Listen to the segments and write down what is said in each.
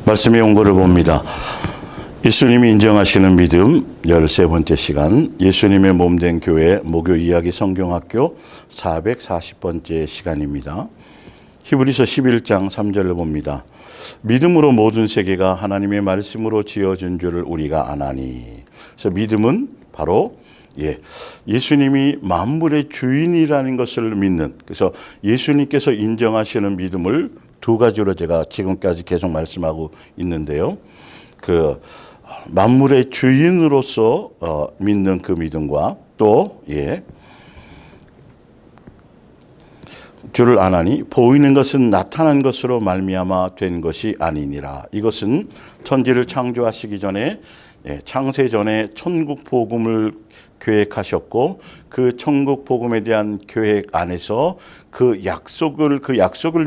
말씀의 원고를 봅니다. 예수님이 인정하시는 믿음 13번째 시간, 예수님의 몸된 교회 목요 이야기 성경학교 440번째 시간입니다. 히브리서 11장 3절을 봅니다. 믿음으로 모든 세계가 하나님의 말씀으로 지어진 줄을 우리가 아나니. 그래서 믿음은 바로 예수님이 만물의 주인이라는 것을 믿는, 그래서 예수님께서 인정하시는 믿음을 두 가지로 제가 지금까지 계속 말씀하고 있는데요. 만물의 주인으로서 믿는 그 믿음과 또 주를 아나니 보이는 것은 나타난 것으로 말미암아 된 것이 아니니라. 이것은 천지를 창조하시기 전에 창세 전에 천국 복음을 계획하셨고 그 천국 복음에 대한 계획 안에서 그 약속을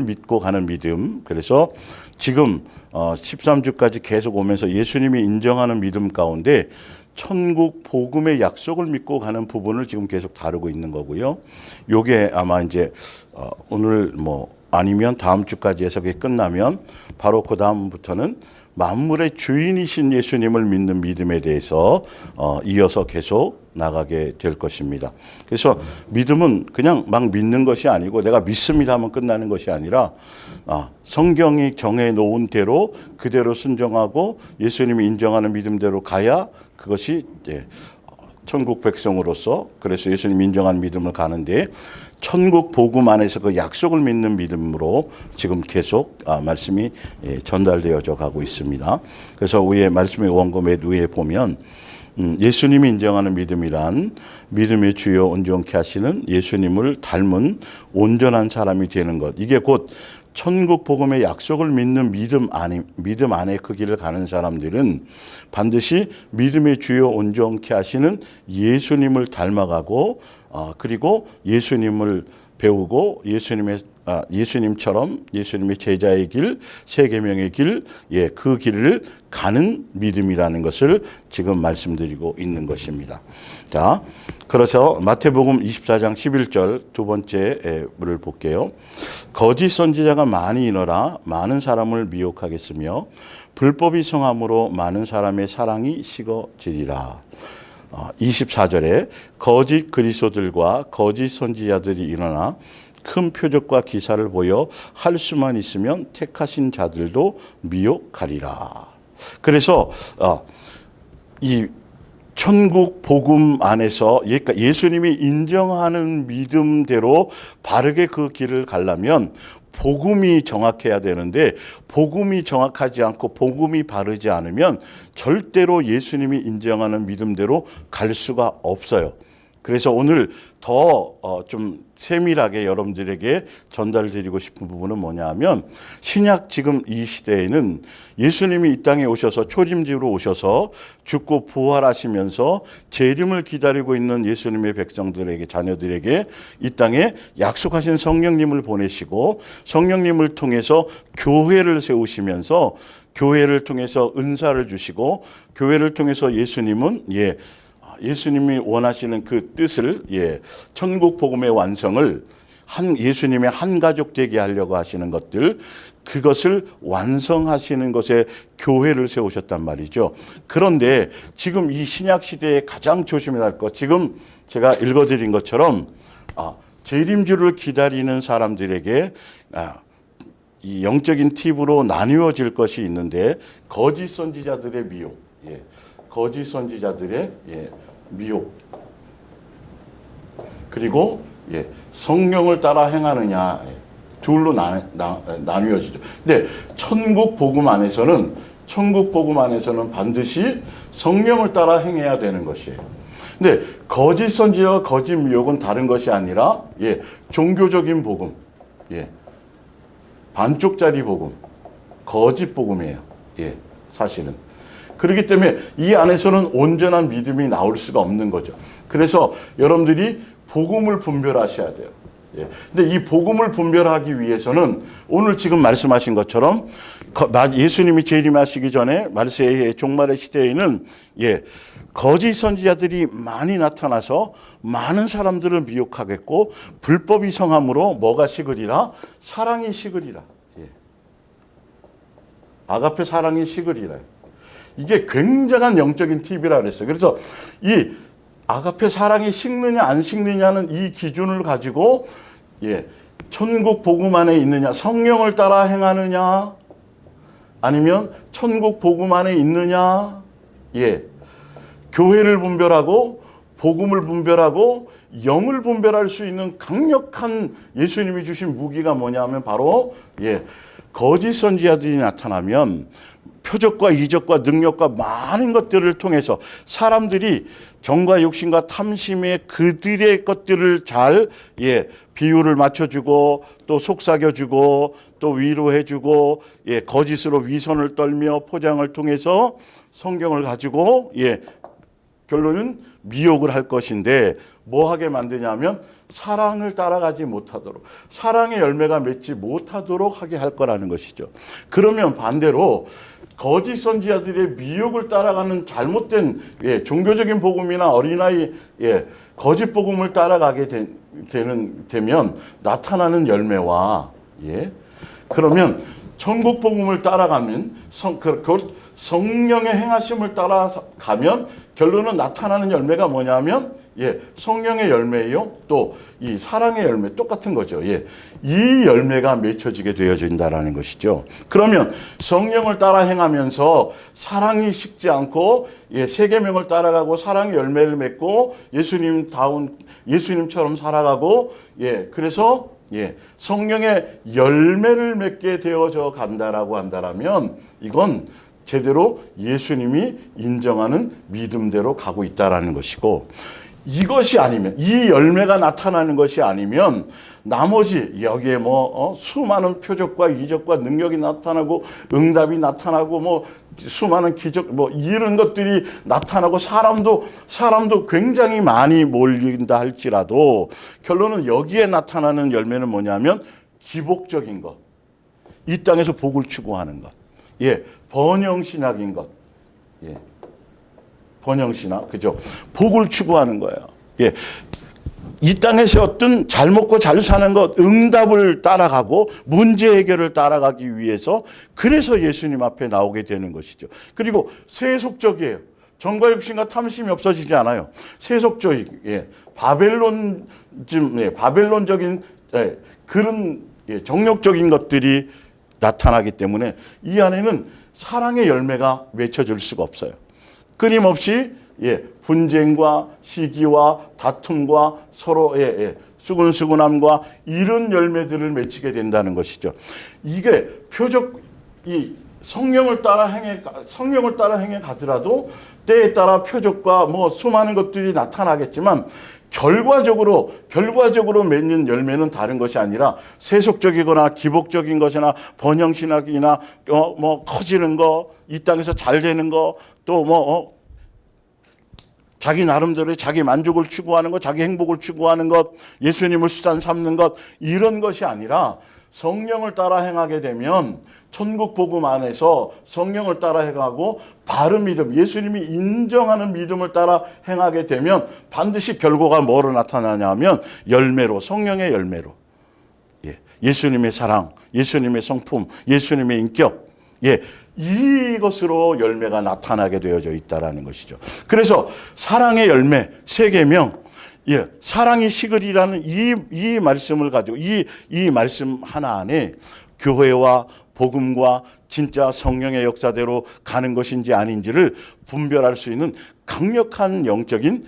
믿고 가는 믿음. 그래서 지금 13주까지 계속 오면서 예수님이 인정하는 믿음 가운데 천국 복음의 약속을 믿고 가는 부분을 지금 계속 다루고 있는 거고요. 요게 아마 이제 오늘 아니면 다음 주까지 해석이 끝나면 바로 그 다음부터는 만물의 주인이신 예수님을 믿는 믿음에 대해서 이어서 계속 나가게 될 것입니다. 그래서 믿음은 그냥 막 믿는 것이 아니고 내가 믿습니다 하면 끝나는 것이 아니라 성경이 정해놓은 대로 그대로 순종하고 예수님이 인정하는 믿음대로 가야 그것이 천국 백성으로서, 그래서 예수님 인정한 믿음을 가는데 천국 복음 안에서 그 약속을 믿는 믿음으로 지금 계속 말씀이 전달되어져 가고 있습니다. 그래서 위에 말씀의 원고 맨 위에 보면 예수님이 인정하는 믿음이란 믿음의 주요 온전케 하시는 예수님을 닮은 온전한 사람이 되는 것. 이게 곧 천국 복음의 약속을 믿는 믿음 안에 그 길을 가는 사람들은 반드시 믿음의 주요 온전케 하시는 예수님을 닮아가고 그리고 예수님을 배우고 예수님처럼 예수님의 제자의 길, 세계명의 길, 그 길을 가는 믿음이라는 것을 지금 말씀드리고 있는 것입니다. 자, 그래서 마태복음 24장 11절 두 번째를 볼게요. 거짓 선지자가 많이 일어나 많은 사람을 미혹하겠으며 불법이 성함으로 많은 사람의 사랑이 식어지리라. 24절에 거짓 그리스도들과 거짓 선지자들이 일어나 큰 표적과 기사를 보여 할 수만 있으면 택하신 자들도 미혹하리라. 그래서 이 천국 복음 안에서 예수님이 인정하는 믿음대로 바르게 그 길을 가려면 복음이 정확해야 되는데 복음이 정확하지 않고 복음이 바르지 않으면 절대로 예수님이 인정하는 믿음대로 갈 수가 없어요. 그래서 오늘 더 좀 세밀하게 여러분들에게 전달드리고 싶은 부분은 뭐냐 하면 신약 지금 이 시대에는 예수님이 이 땅에 오셔서 초림지로 오셔서 죽고 부활하시면서 재림을 기다리고 있는 예수님의 백성들에게, 자녀들에게 이 땅에 약속하신 성령님을 보내시고 성령님을 통해서 교회를 세우시면서 교회를 통해서 은사를 주시고 교회를 통해서 예수님이 원하시는 그 뜻을 천국 복음의 완성을 예수님의 한 가족 되게 하려고 하시는 것들, 그것을 완성하시는 것에 교회를 세우셨단 말이죠. 그런데 지금 이 신약 시대에 가장 조심해야 할 것, 지금 제가 읽어드린 것처럼 재림주를 기다리는 사람들에게 이 영적인 팁으로 나누어질 것이 있는데 거짓 선지자들의 미혹, 거짓 선지자들의 미혹, 그리고 성령을 따라 행하느냐, 둘로 나뉘어지죠. 근데 천국 복음 안에서는 반드시 성령을 따라 행해야 되는 것이에요. 근데 거짓 선지자와 거짓 미혹은 다른 것이 아니라 종교적인 복음, 반쪽짜리 복음, 거짓 복음이에요. 사실은. 그렇기 때문에 이 안에서는 온전한 믿음이 나올 수가 없는 거죠. 그래서 여러분들이 복음을 분별하셔야 돼요. 근데 이 복음을 분별하기 위해서는 오늘 지금 말씀하신 것처럼 예수님이 재림하시기 전에 말세의 종말의 시대에는 거짓 선지자들이 많이 나타나서 많은 사람들을 미혹하겠고 불법이 성함으로 뭐가 식으리라? 사랑이 식으리라. 아가페 사랑이 식으리라. 이게 굉장한 영적인 팁이라 그랬어요. 그래서 이 아가페 사랑이 식느냐 안 식느냐는 이 기준을 가지고 천국 복음 안에 있느냐, 성령을 따라 행하느냐, 아니면 천국 복음 안에 있느냐, 교회를 분별하고 복음을 분별하고 영을 분별할 수 있는 강력한 예수님이 주신 무기가 뭐냐면 바로 거짓 선지자들이 나타나면 표적과 이적과 능력과 많은 것들을 통해서 사람들이 정과 욕심과 탐심에 그들의 것들을 잘 비유를 맞춰주고 또 속삭여주고 또 위로해주고 거짓으로 위선을 떨며 포장을 통해서 성경을 가지고 결론은 미혹을 할 것인데 뭐 하게 만드냐면 사랑을 따라가지 못하도록, 사랑의 열매가 맺지 못하도록 하게 할 거라는 것이죠. 그러면 반대로 거짓 선지자들의 미혹을 따라가는 잘못된 종교적인 복음이나 어린아이 거짓 복음을 따라가게 되면 나타나는 열매와 그러면 천국 복음을 따라가면 성령의 행하심을 따라가면 결론은 나타나는 열매가 뭐냐면 성령의 열매요. 또 이 사랑의 열매 똑같은 거죠. 이 열매가 맺혀지게 되어진다라는 것이죠. 그러면 성령을 따라 행하면서 사랑이 식지 않고 세 계명을 따라가고 사랑의 열매를 맺고 예수님처럼 살아가고 그래서 성령의 열매를 맺게 되어져 간다라고 한다라면 이건 제대로 예수님이 인정하는 믿음대로 가고 있다라는 것이고, 이것이 아니면, 이 열매가 나타나는 것이 아니면 나머지 여기에 수많은 표적과 이적과 능력이 나타나고 응답이 나타나고 수많은 기적 이런 것들이 나타나고 사람도 굉장히 많이 몰린다 할지라도 결론은 여기에 나타나는 열매는 뭐냐면 기복적인 것, 이 땅에서 복을 추구하는 것, 번영신학인 것, 번영신학, 그죠? 복을 추구하는 거예요. 이 땅에서 어떤 잘 먹고 잘 사는 것, 응답을 따라가고 문제 해결을 따라가기 위해서 그래서 예수님 앞에 나오게 되는 것이죠. 그리고 세속적이에요. 정과 욕심과 탐심이 없어지지 않아요. 세속적인, 바벨론적인 그런 정욕적인 것들이 나타나기 때문에 이 안에는 사랑의 열매가 맺혀질 수가 없어요. 끊임없이 분쟁과 시기와 다툼과 서로의 수근수근함과 이런 열매들을 맺히게 된다는 것이죠. 이게 이 성령을 따라 행해 가더라도 때에 따라 표적과 수많은 것들이 나타나겠지만 결과적으로 맺는 열매는 다른 것이 아니라 세속적이거나 기복적인 것이나 번영신학이나 커지는 거, 이 땅에서 잘 되는 거, 또 자기 나름대로 자기 만족을 추구하는 것, 자기 행복을 추구하는 것, 예수님을 수단 삼는 것, 이런 것이 아니라 성령을 따라 행하게 되면 천국 복음 안에서 성령을 따라 행하고 바른 믿음, 예수님이 인정하는 믿음을 따라 행하게 되면 반드시 결과가 뭐로 나타나냐면 열매로, 성령의 열매로, 예수님의 사랑, 예수님의 성품, 예수님의 인격, 이것으로 열매가 나타나게 되어져 있다라는 것이죠. 그래서 사랑의 열매, 세 계명, 사랑이 식으리라는 이 말씀을 가지고 이 말씀 하나 안에 교회와 복음과 진짜 성령의 역사대로 가는 것인지 아닌지를 분별할 수 있는 강력한 영적인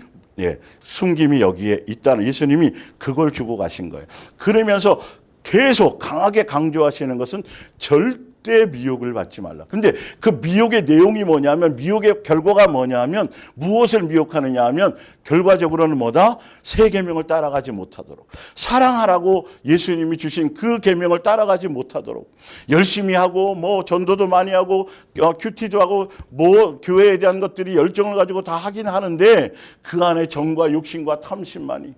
숨김이 여기에 있다는, 예수님이 그걸 주고 가신 거예요. 그러면서 계속 강하게 강조하시는 것은 절대 미혹을 받지 말라. 근데 그 미혹의 내용이 뭐냐면, 미혹의 결과가 뭐냐면, 무엇을 미혹하느냐 하면 결과적으로는 뭐다? 세 계명을 따라가지 못하도록, 사랑하라고 예수님이 주신 그 계명을 따라가지 못하도록, 열심히 하고 전도도 많이 하고 큐티도 하고 교회에 대한 것들이 열정을 가지고 다 하긴 하는데 그 안에 정과 욕심과 탐심만이,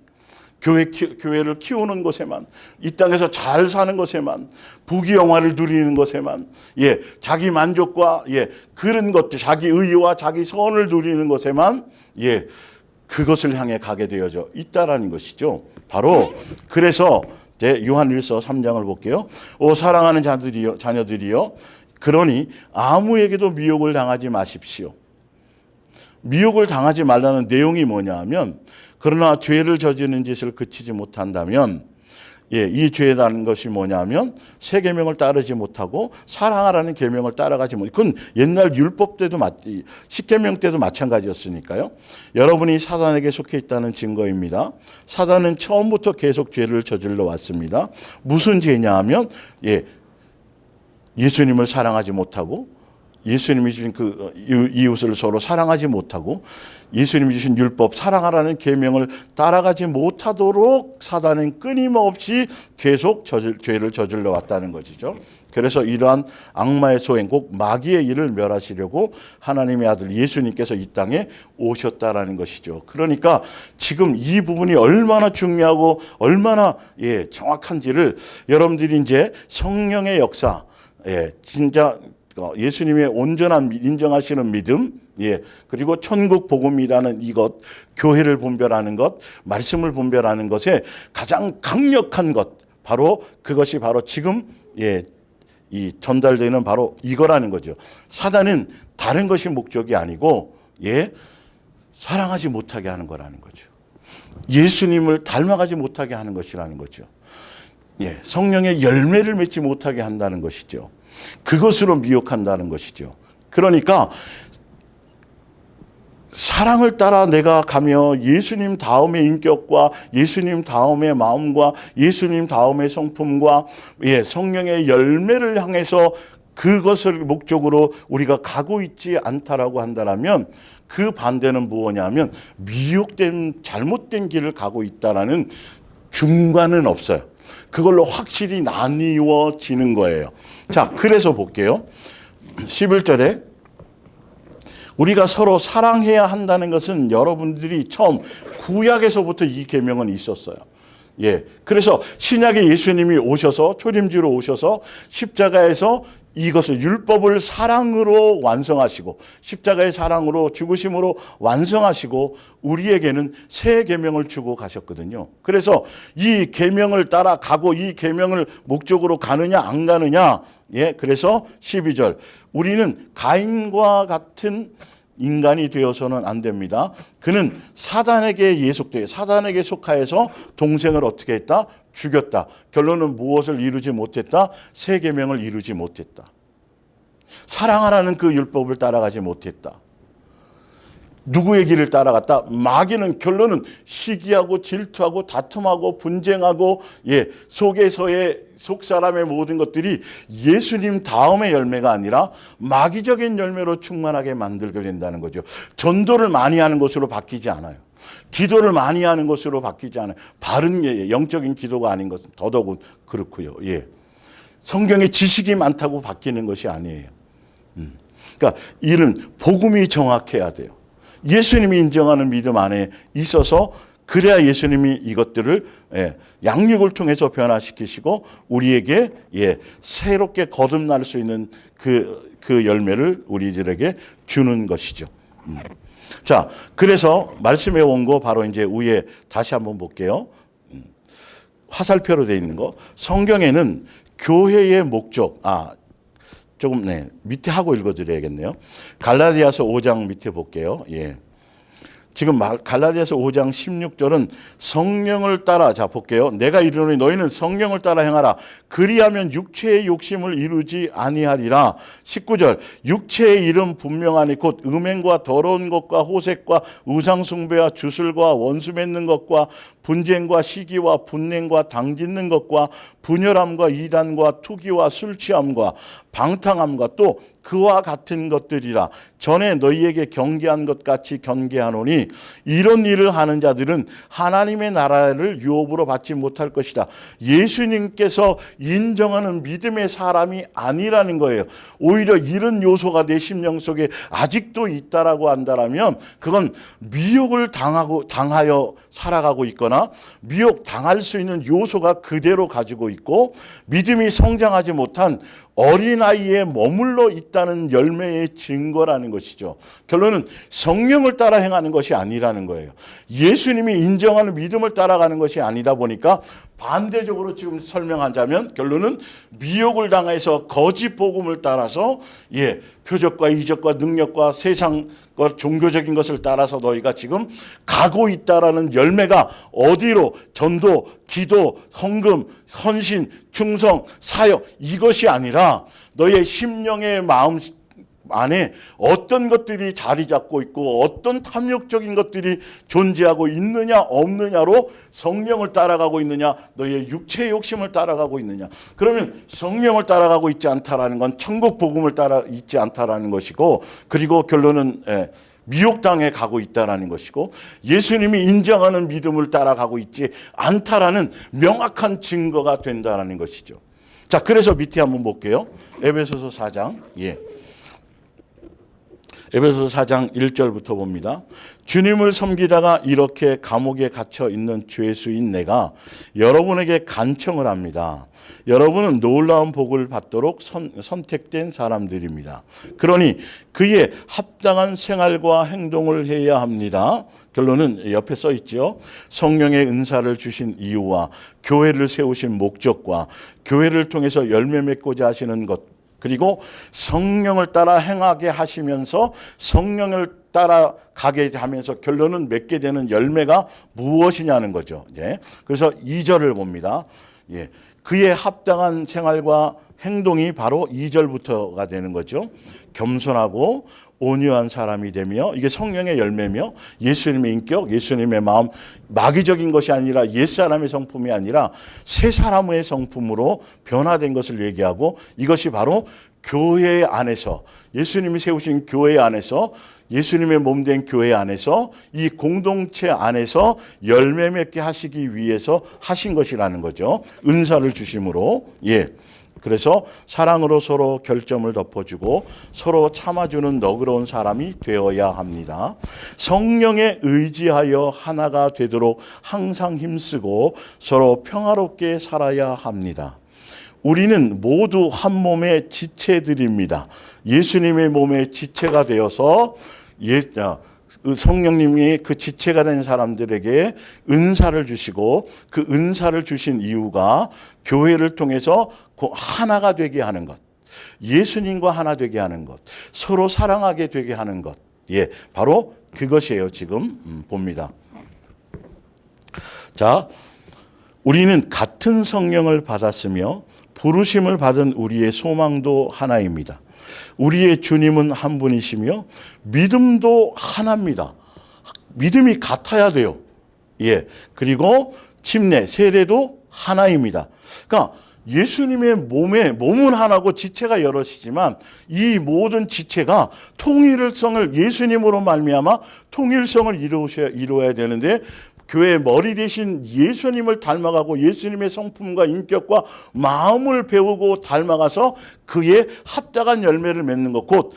교회를 키우는 것에만, 이 땅에서 잘 사는 것에만, 부귀영화를 누리는 것에만, 자기 만족과 그런 것들, 자기 의와 자기 선을 누리는 것에만 그것을 향해 가게 되어져 있다라는 것이죠. 바로 그래서 요한일서 3장을 볼게요. 오 사랑하는 자녀들이여, 그러니 아무에게도 미혹을 당하지 마십시오. 미혹을 당하지 말라는 내용이 뭐냐 하면, 그러나 죄를 저지르는 짓을 그치지 못한다면, 이 죄라는 것이 뭐냐면 새 계명을 따르지 못하고 사랑하라는 계명을 따라가지 못. 그건 옛날 율법 때도 십계명 때도 마찬가지였으니까요. 여러분이 사단에게 속해 있다는 증거입니다. 사단은 처음부터 계속 죄를 저질러 왔습니다. 무슨 죄냐 하면 예수님을 사랑하지 못하고, 예수님이 주신 그 이웃을 서로 사랑하지 못하고, 예수님이 주신 율법 사랑하라는 계명을 따라가지 못하도록 사단은 끊임없이 계속 죄를 저질러 왔다는 것이죠. 그래서 이러한 악마의 소행, 꼭 마귀의 일을 멸하시려고 하나님의 아들 예수님께서 이 땅에 오셨다라는 것이죠. 그러니까 지금 이 부분이 얼마나 중요하고 얼마나 정확한지를 여러분들이 이제 성령의 역사, 진짜 예수님의 온전한 인정하시는 믿음, 그리고 천국 복음이라는 이것, 교회를 분별하는 것, 말씀을 분별하는 것에 가장 강력한 것, 바로 그것이 바로 지금 이 전달되는 바로 이거라는 거죠. 사단은 다른 것이 목적이 아니고 사랑하지 못하게 하는 거라는 거죠. 예수님을 닮아가지 못하게 하는 것이라는 거죠. 성령의 열매를 맺지 못하게 한다는 것이죠. 그것으로 미혹한다는 것이죠. 그러니까 사랑을 따라 내가 가며 예수님 다음의 인격과 예수님 다음의 마음과 예수님 다음의 성품과 성령의 열매를 향해서 그것을 목적으로 우리가 가고 있지 않다라고 한다면, 그 반대는 무엇이냐면 미혹된 잘못된 길을 가고 있다라는 중간은 없어요. 그걸로 확실히 나뉘어지는 거예요. 자, 그래서 볼게요. 11절에 우리가 서로 사랑해야 한다는 것은 여러분들이 처음 구약에서부터 이 계명은 있었어요. 그래서 신약에 예수님이 오셔서 초림주로 오셔서 십자가에서 이것을 율법을 사랑으로 완성하시고, 십자가의 사랑으로 죽으심으로 완성하시고 우리에게는 새 계명을 주고 가셨거든요. 그래서 이 계명을 따라가고 이 계명을 목적으로 가느냐 안 가느냐, 그래서 12절, 우리는 가인과 같은 인간이 되어서는 안 됩니다. 그는 사단에게 예속되어 사단에게 속하여서 동생을 어떻게 했다? 죽였다. 결론은 무엇을 이루지 못했다? 새 계명을 이루지 못했다. 사랑하라는 그 율법을 따라가지 못했다. 누구의 길을 따라갔다? 마귀는 결론은 시기하고 질투하고 다툼하고 분쟁하고 속에서의 속사람의 모든 것들이 예수님 다음의 열매가 아니라 마귀적인 열매로 충만하게 만들게 된다는 거죠. 전도를 많이 하는 것으로 바뀌지 않아요. 기도를 많이 하는 것으로 바뀌지 않아요. 바른 영적인 기도가 아닌 것은 더더욱 그렇고요. 성경에 지식이 많다고 바뀌는 것이 아니에요. 그러니까 이는 복음이 정확해야 돼요. 예수님이 인정하는 믿음 안에 있어서 그래야 예수님이 이것들을 양육을 통해서 변화시키시고 우리에게 새롭게 거듭날 수 있는 그 열매를 우리들에게 주는 것이죠. 자, 그래서 말씀해 온 거 바로 이제 위에 다시 한번 볼게요. 화살표로 되어 있는 거. 성경에는 교회의 목적, 조금 밑에 하고 읽어드려야겠네요. 갈라디아서 5장 밑에 볼게요. 지금 갈라디아서 5장 16절은 성령을 따라, 자 볼게요. 내가 이르노니 너희는 성령을 따라 행하라. 그리하면 육체의 욕심을 이루지 아니하리라. 19절, 육체의 일은 분명하니 곧 음행과 더러운 것과 호색과 우상숭배와 주술과 원수 맺는 것과 분쟁과 시기와 분냉과 당짓는 것과 분열함과 이단과 투기와 술취함과 방탕함과 또 그와 같은 것들이라. 전에 너희에게 경계한 것 같이 경계하노니 이런 일을 하는 자들은 하나님의 나라를 유업으로 받지 못할 것이다. 예수님께서 인정하는 믿음의 사람이 아니라는 거예요. 오히려 이런 요소가 내 심령 속에 아직도 있다라고 한다면 그건 미혹을 당하여 살아가고 있거나 미혹 당할 수 있는 요소가 그대로 가지고 있고 믿음이 성장하지 못한 어린아이에 머물러 있다는 열매의 증거라는 것이죠. 결론은 성령을 따라 행하는 것이 아니라는 거예요. 예수님이 인정하는 믿음을 따라가는 것이 아니다 보니까 반대적으로 지금 설명하자면 결론은 미혹을 당해서 거짓 복음을 따라서 표적과 이적과 능력과 세상 것 종교적인 것을 따라서 너희가 지금 가고 있다라는 열매가 어디로? 전도, 기도, 헌금, 헌신, 충성, 사역, 이것이 아니라 너희의 심령의 마음 안에 어떤 것들이 자리 잡고 있고 어떤 탐욕적인 것들이 존재하고 있느냐 없느냐로 성령을 따라가고 있느냐, 너희의 육체의 욕심을 따라가고 있느냐. 그러면 성령을 따라가고 있지 않다라는 건 천국 복음을 따라 있지 않다라는 것이고, 그리고 결론은 미혹당해 가고 있다라는 것이고, 예수님이 인정하는 믿음을 따라가고 있지 않다라는 명확한 증거가 된다라는 것이죠. 자, 그래서 밑에 한번 볼게요. 에베소서 4장. 에베소서 4장 1절부터 봅니다. 주님을 섬기다가 이렇게 감옥에 갇혀 있는 죄수인 내가 여러분에게 간청을 합니다. 여러분은 놀라운 복을 받도록 선택된 사람들입니다. 그러니 그에 합당한 생활과 행동을 해야 합니다. 결론은 옆에 써 있죠. 성령의 은사를 주신 이유와 교회를 세우신 목적과 교회를 통해서 열매 맺고자 하시는 것, 그리고 성령을 따라 행하게 하시면서 성령을 따라가게 하면서 결론은 맺게 되는 열매가 무엇이냐는 거죠. 그래서 2절을 봅니다. 그에 합당한 생활과 행동이 바로 2절부터가 되는 거죠. 겸손하고 온유한 사람이 되며, 이게 성령의 열매며 예수님의 인격, 예수님의 마음, 마귀적인 것이 아니라 옛사람의 성품이 아니라 새 사람의 성품으로 변화된 것을 얘기하고, 이것이 바로 교회 안에서, 예수님이 세우신 교회 안에서, 예수님의 몸된 교회 안에서, 이 공동체 안에서 열매 맺게 하시기 위해서 하신 것이라는 거죠. 은사를 주심으로. 그래서 사랑으로 서로 결점을 덮어주고 서로 참아주는 너그러운 사람이 되어야 합니다. 성령에 의지하여 하나가 되도록 항상 힘쓰고 서로 평화롭게 살아야 합니다. 우리는 모두 한 몸의 지체들입니다. 예수님의 몸의 지체가 되어서 성령님이 그 지체가 된 사람들에게 은사를 주시고, 그 은사를 주신 이유가 교회를 통해서 하나가 되게 하는 것, 예수님과 하나 되게 하는 것, 서로 사랑하게 되게 하는 것. 바로 그것이에요. 지금 봅니다. 자, 우리는 같은 성령을 받았으며 부르심을 받은 우리의 소망도 하나입니다. 우리의 주님은 한 분이시며 믿음도 하나입니다. 믿음이 같아야 돼요. 그리고 침례, 세례도 하나입니다. 그러니까 예수님의 몸은 하나고 지체가 여럿이지만 이 모든 지체가 통일성을 예수님으로 말미암아 통일성을 이루어야 되는데, 교회의 머리 대신 예수님을 닮아가고 예수님의 성품과 인격과 마음을 배우고 닮아가서 그의 합당한 열매를 맺는 것, 곧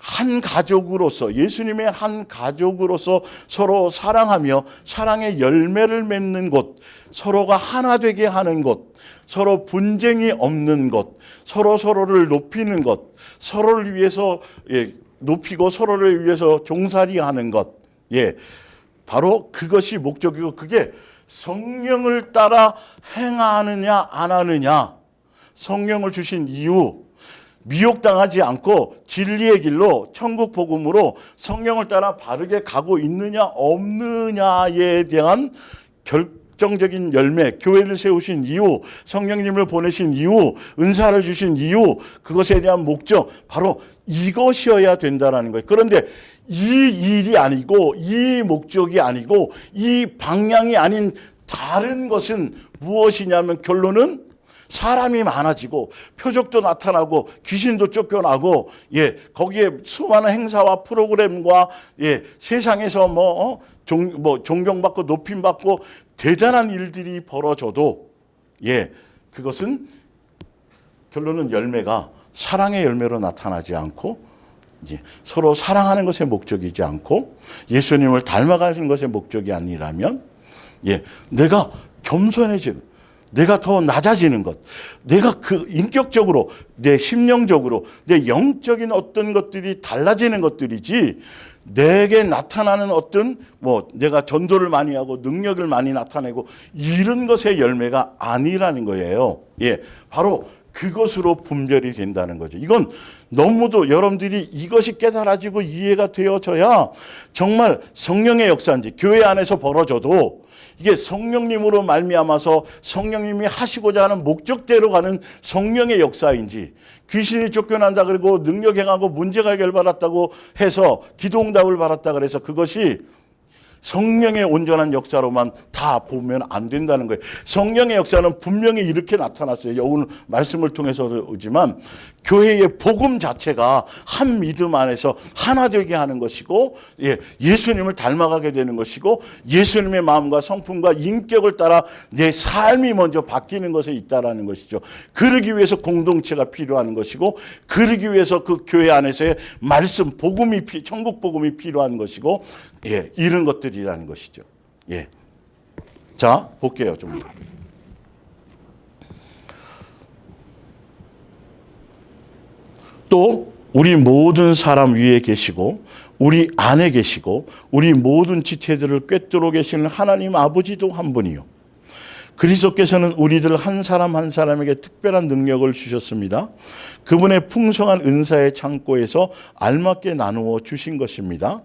한 가족으로서, 예수님의 한 가족으로서 서로 사랑하며 사랑의 열매를 맺는 곳, 서로가 하나 되게 하는 곳, 서로 분쟁이 없는 것, 서로를 높이는 것, 서로를 위해서 높이고 서로를 위해서 종살이하는 것. 바로 그것이 목적이고, 그게 성령을 따라 행하느냐 안 하느냐, 성령을 주신 이유, 미혹당하지 않고 진리의 길로 천국 복음으로 성령을 따라 바르게 가고 있느냐 없느냐에 대한 결정적인 열매, 교회를 세우신 이유, 성령님을 보내신 이유, 은사를 주신 이유, 그것에 대한 목적, 바로 이것이어야 된다는 거예요. 그런데 이 일이 아니고, 이 목적이 아니고, 이 방향이 아닌 다른 것은 무엇이냐면, 결론은 사람이 많아지고 표적도 나타나고 귀신도 쫓겨나고, 거기에 수많은 행사와 프로그램과 세상에서 존경받고 높임받고 대단한 일들이 벌어져도, 그것은 결론은 열매가 사랑의 열매로 나타나지 않고, 서로 사랑하는 것의 목적이지 않고 예수님을 닮아가는 것의 목적이 아니라면, 내가 겸손해지고 내가 더 낮아지는 것, 내가 그 인격적으로, 내 심령적으로, 내 영적인 어떤 것들이 달라지는 것들이지, 내게 나타나는 어떤 내가 전도를 많이 하고 능력을 많이 나타내고 이런 것의 열매가 아니라는 거예요. 예, 바로 그것으로 분별이 된다는 거죠. 이건 너무도 여러분들이 이것이 깨달아지고 이해가 되어져야 정말 성령의 역사인지, 교회 안에서 벌어져도 이게 성령님으로 말미암아서 성령님이 하시고자 하는 목적대로 가는 성령의 역사인지, 귀신이 쫓겨난다 그리고 능력 행하고 문제가 해결받았다고 해서 기도응답을 받았다 그래서 그것이 성령의 온전한 역사로만 다 보면 안 된다는 거예요. 성령의 역사는 분명히 이렇게 나타났어요. 오늘 말씀을 통해서지만 교회의 복음 자체가 한 믿음 안에서 하나 되게 하는 것이고, 예수님을 닮아가게 되는 것이고, 예수님의 마음과 성품과 인격을 따라 내 삶이 먼저 바뀌는 것에 있다라는 것이죠. 그러기 위해서 공동체가 필요한 것이고, 그러기 위해서 그 교회 안에서의 말씀, 복음이 천국 복음이 필요한 것이고, 이런 것들이라는 것이죠. 자, 볼게요, 좀. 또 우리 모든 사람 위에 계시고 우리 안에 계시고 우리 모든 지체들을 꿰뚫어 계시는 하나님 아버지도 한 분이요. 그리스도께서는 우리들 한 사람 한 사람에게 특별한 능력을 주셨습니다. 그분의 풍성한 은사의 창고에서 알맞게 나누어 주신 것입니다.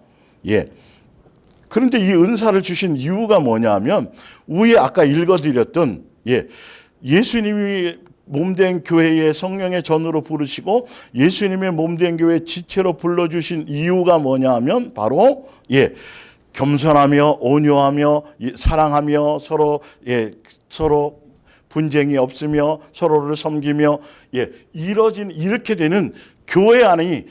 그런데 이 은사를 주신 이유가 뭐냐 하면, 위에 아까 읽어드렸던 예수님이 몸된 교회의 성령의 전으로 부르시고 예수님의 몸된 교회 지체로 불러주신 이유가 뭐냐 하면 바로 겸손하며 온유하며 사랑하며 서로 분쟁이 없으며 서로를 섬기며 이렇게 되는 교회 안이,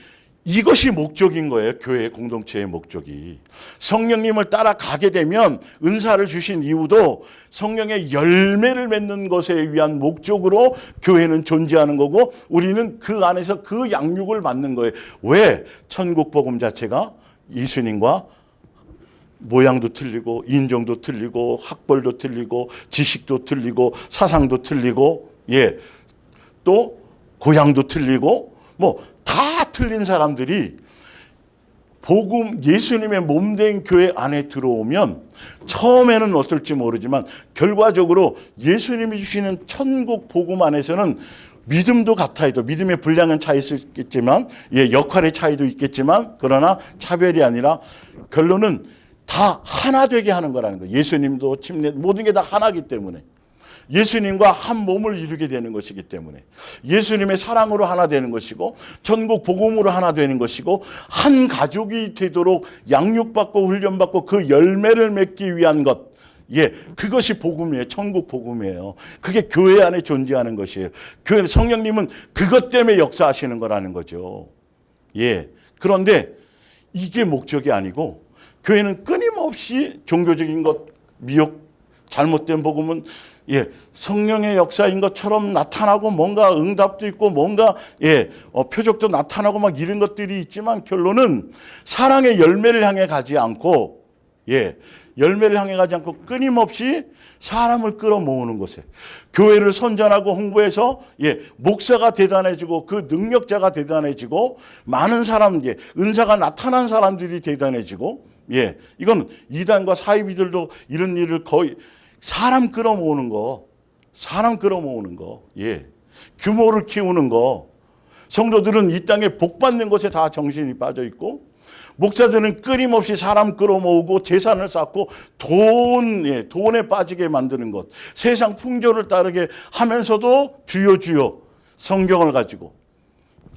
이것이 목적인 거예요. 교회 공동체의 목적이. 성령님을 따라가게 되면 은사를 주신 이유도 성령의 열매를 맺는 것에 위한 목적으로 교회는 존재하는 거고, 우리는 그 안에서 그 양육을 받는 거예요. 왜? 천국 복음 자체가 예수님과 모양도 틀리고 인종도 틀리고 학벌도 틀리고 지식도 틀리고 사상도 틀리고 또 고향도 틀리고 다 틀린 사람들이 복음, 예수님의 몸된 교회 안에 들어오면 처음에는 어떨지 모르지만 결과적으로 예수님이 주시는 천국 복음 안에서는 믿음도 같아도, 믿음의 분량은 차이 있겠지만, 역할의 차이도 있겠지만, 그러나 차별이 아니라 결론은 다 하나 되게 하는 거라는 거예요. 예수님도 모든 게 다 하나이기 때문에. 예수님과 한 몸을 이루게 되는 것이기 때문에, 예수님의 사랑으로 하나 되는 것이고 천국 복음으로 하나 되는 것이고, 한 가족이 되도록 양육받고 훈련받고 그 열매를 맺기 위한 것, 그것이 복음이에요. 천국 복음이에요. 그게 교회 안에 존재하는 것이에요. 교회 성령님은 그것 때문에 역사하시는 거라는 거죠. 그런데 이게 목적이 아니고, 교회는 끊임없이 종교적인 것, 미혹, 잘못된 복음은 성령의 역사인 것처럼 나타나고, 뭔가 응답도 있고 뭔가 표적도 나타나고 막 이런 것들이 있지만, 결론은 사랑의 열매를 향해 가지 않고 열매를 향해 가지 않고 끊임없이 사람을 끌어모으는 것에, 교회를 선전하고 홍보해서 목사가 대단해지고 그 능력자가 대단해지고 많은 사람, 은사가 나타난 사람들이 대단해지고, 이건 이단과 사이비들도 이런 일을 거의 사람 끌어모으는 거, 규모를 키우는 거. 성도들은 이 땅에 복 받는 것에 다 정신이 빠져 있고, 목사들은 끊임없이 사람 끌어모으고 재산을 쌓고 돈에 빠지게 만드는 것, 세상 풍조를 따르게 하면서도 주여 성경을 가지고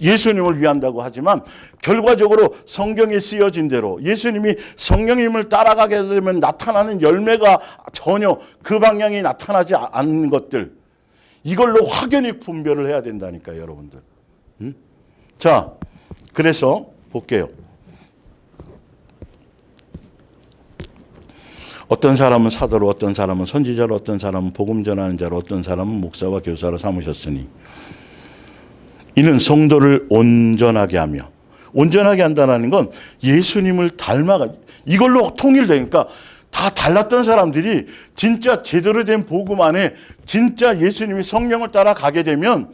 예수님을 위한다고 하지만, 결과적으로 성경에 쓰여진 대로 예수님이 성령님을 따라가게 되면 나타나는 열매가 전혀 그 방향이 나타나지 않는 것들, 이걸로 확연히 분별을 해야 된다니까요, 여러분들. 자, 그래서 볼게요. 어떤 사람은 사도로, 어떤 사람은 선지자로, 어떤 사람은 복음 전하는 자로, 어떤 사람은 목사와 교사로 삼으셨으니 이는 성도를 온전하게 하며, 온전하게 한다는 건 예수님을 닮아가, 이걸로 통일되니까 다 달랐던 사람들이 진짜 제대로 된 복음 안에 진짜 예수님이 성령을 따라 가게 되면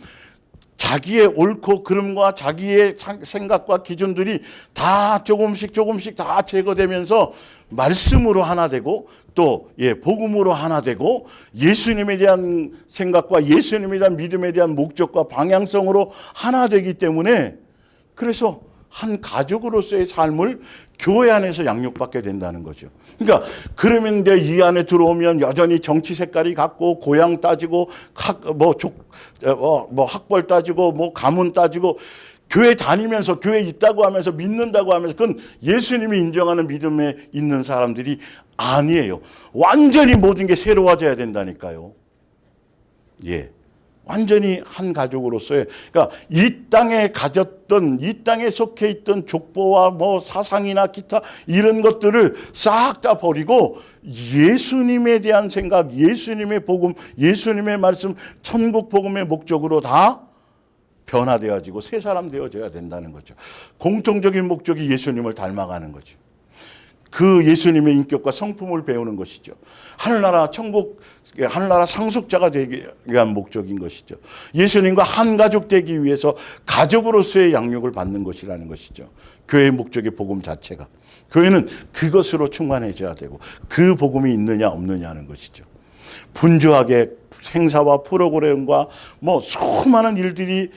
자기의 옳고 그름과 자기의 생각과 기준들이 다 조금씩 다 제거되면서 말씀으로 하나 되고 또 복음으로 하나 되고 예수님에 대한 생각과 예수님에 대한 믿음에 대한 목적과 방향성으로 하나 되기 때문에 그래서 한 가족으로서의 삶을 교회 안에서 양육받게 된다는 거죠. 그러니까 그러면 이 안에 들어오면 여전히 정치 색깔이 같고 고향 따지고 학벌 따지고 가문 따지고 교회 다니면서 교회 있다고 하면서 믿는다고 하면서 그건 예수님이 인정하는 믿음에 있는 사람들이 아니에요. 완전히 모든 게 새로워져야 된다니까요. 완전히 한 가족으로서의, 그러니까 이 땅에 가졌던, 이 땅에 속해 있던 족보와 사상이나 기타 이런 것들을 싹 다 버리고 예수님에 대한 생각, 예수님의 복음, 예수님의 말씀, 천국 복음의 목적으로 다 변화되어지고 새 사람 되어져야 된다는 거죠. 공통적인 목적이 예수님을 닮아가는 거죠. 그 예수님의 인격과 성품을 배우는 것이죠. 하늘나라 천국, 하늘나라 상속자가 되기 위한 목적인 것이죠. 예수님과 한 가족 되기 위해서 가족으로서의 양육을 받는 것이라는 것이죠. 교회의 목적의 복음 자체가. 교회는 그것으로 충만해져야 되고 그 복음이 있느냐 없느냐 하는 것이죠. 분주하게 행사와 프로그램과 수많은 일들이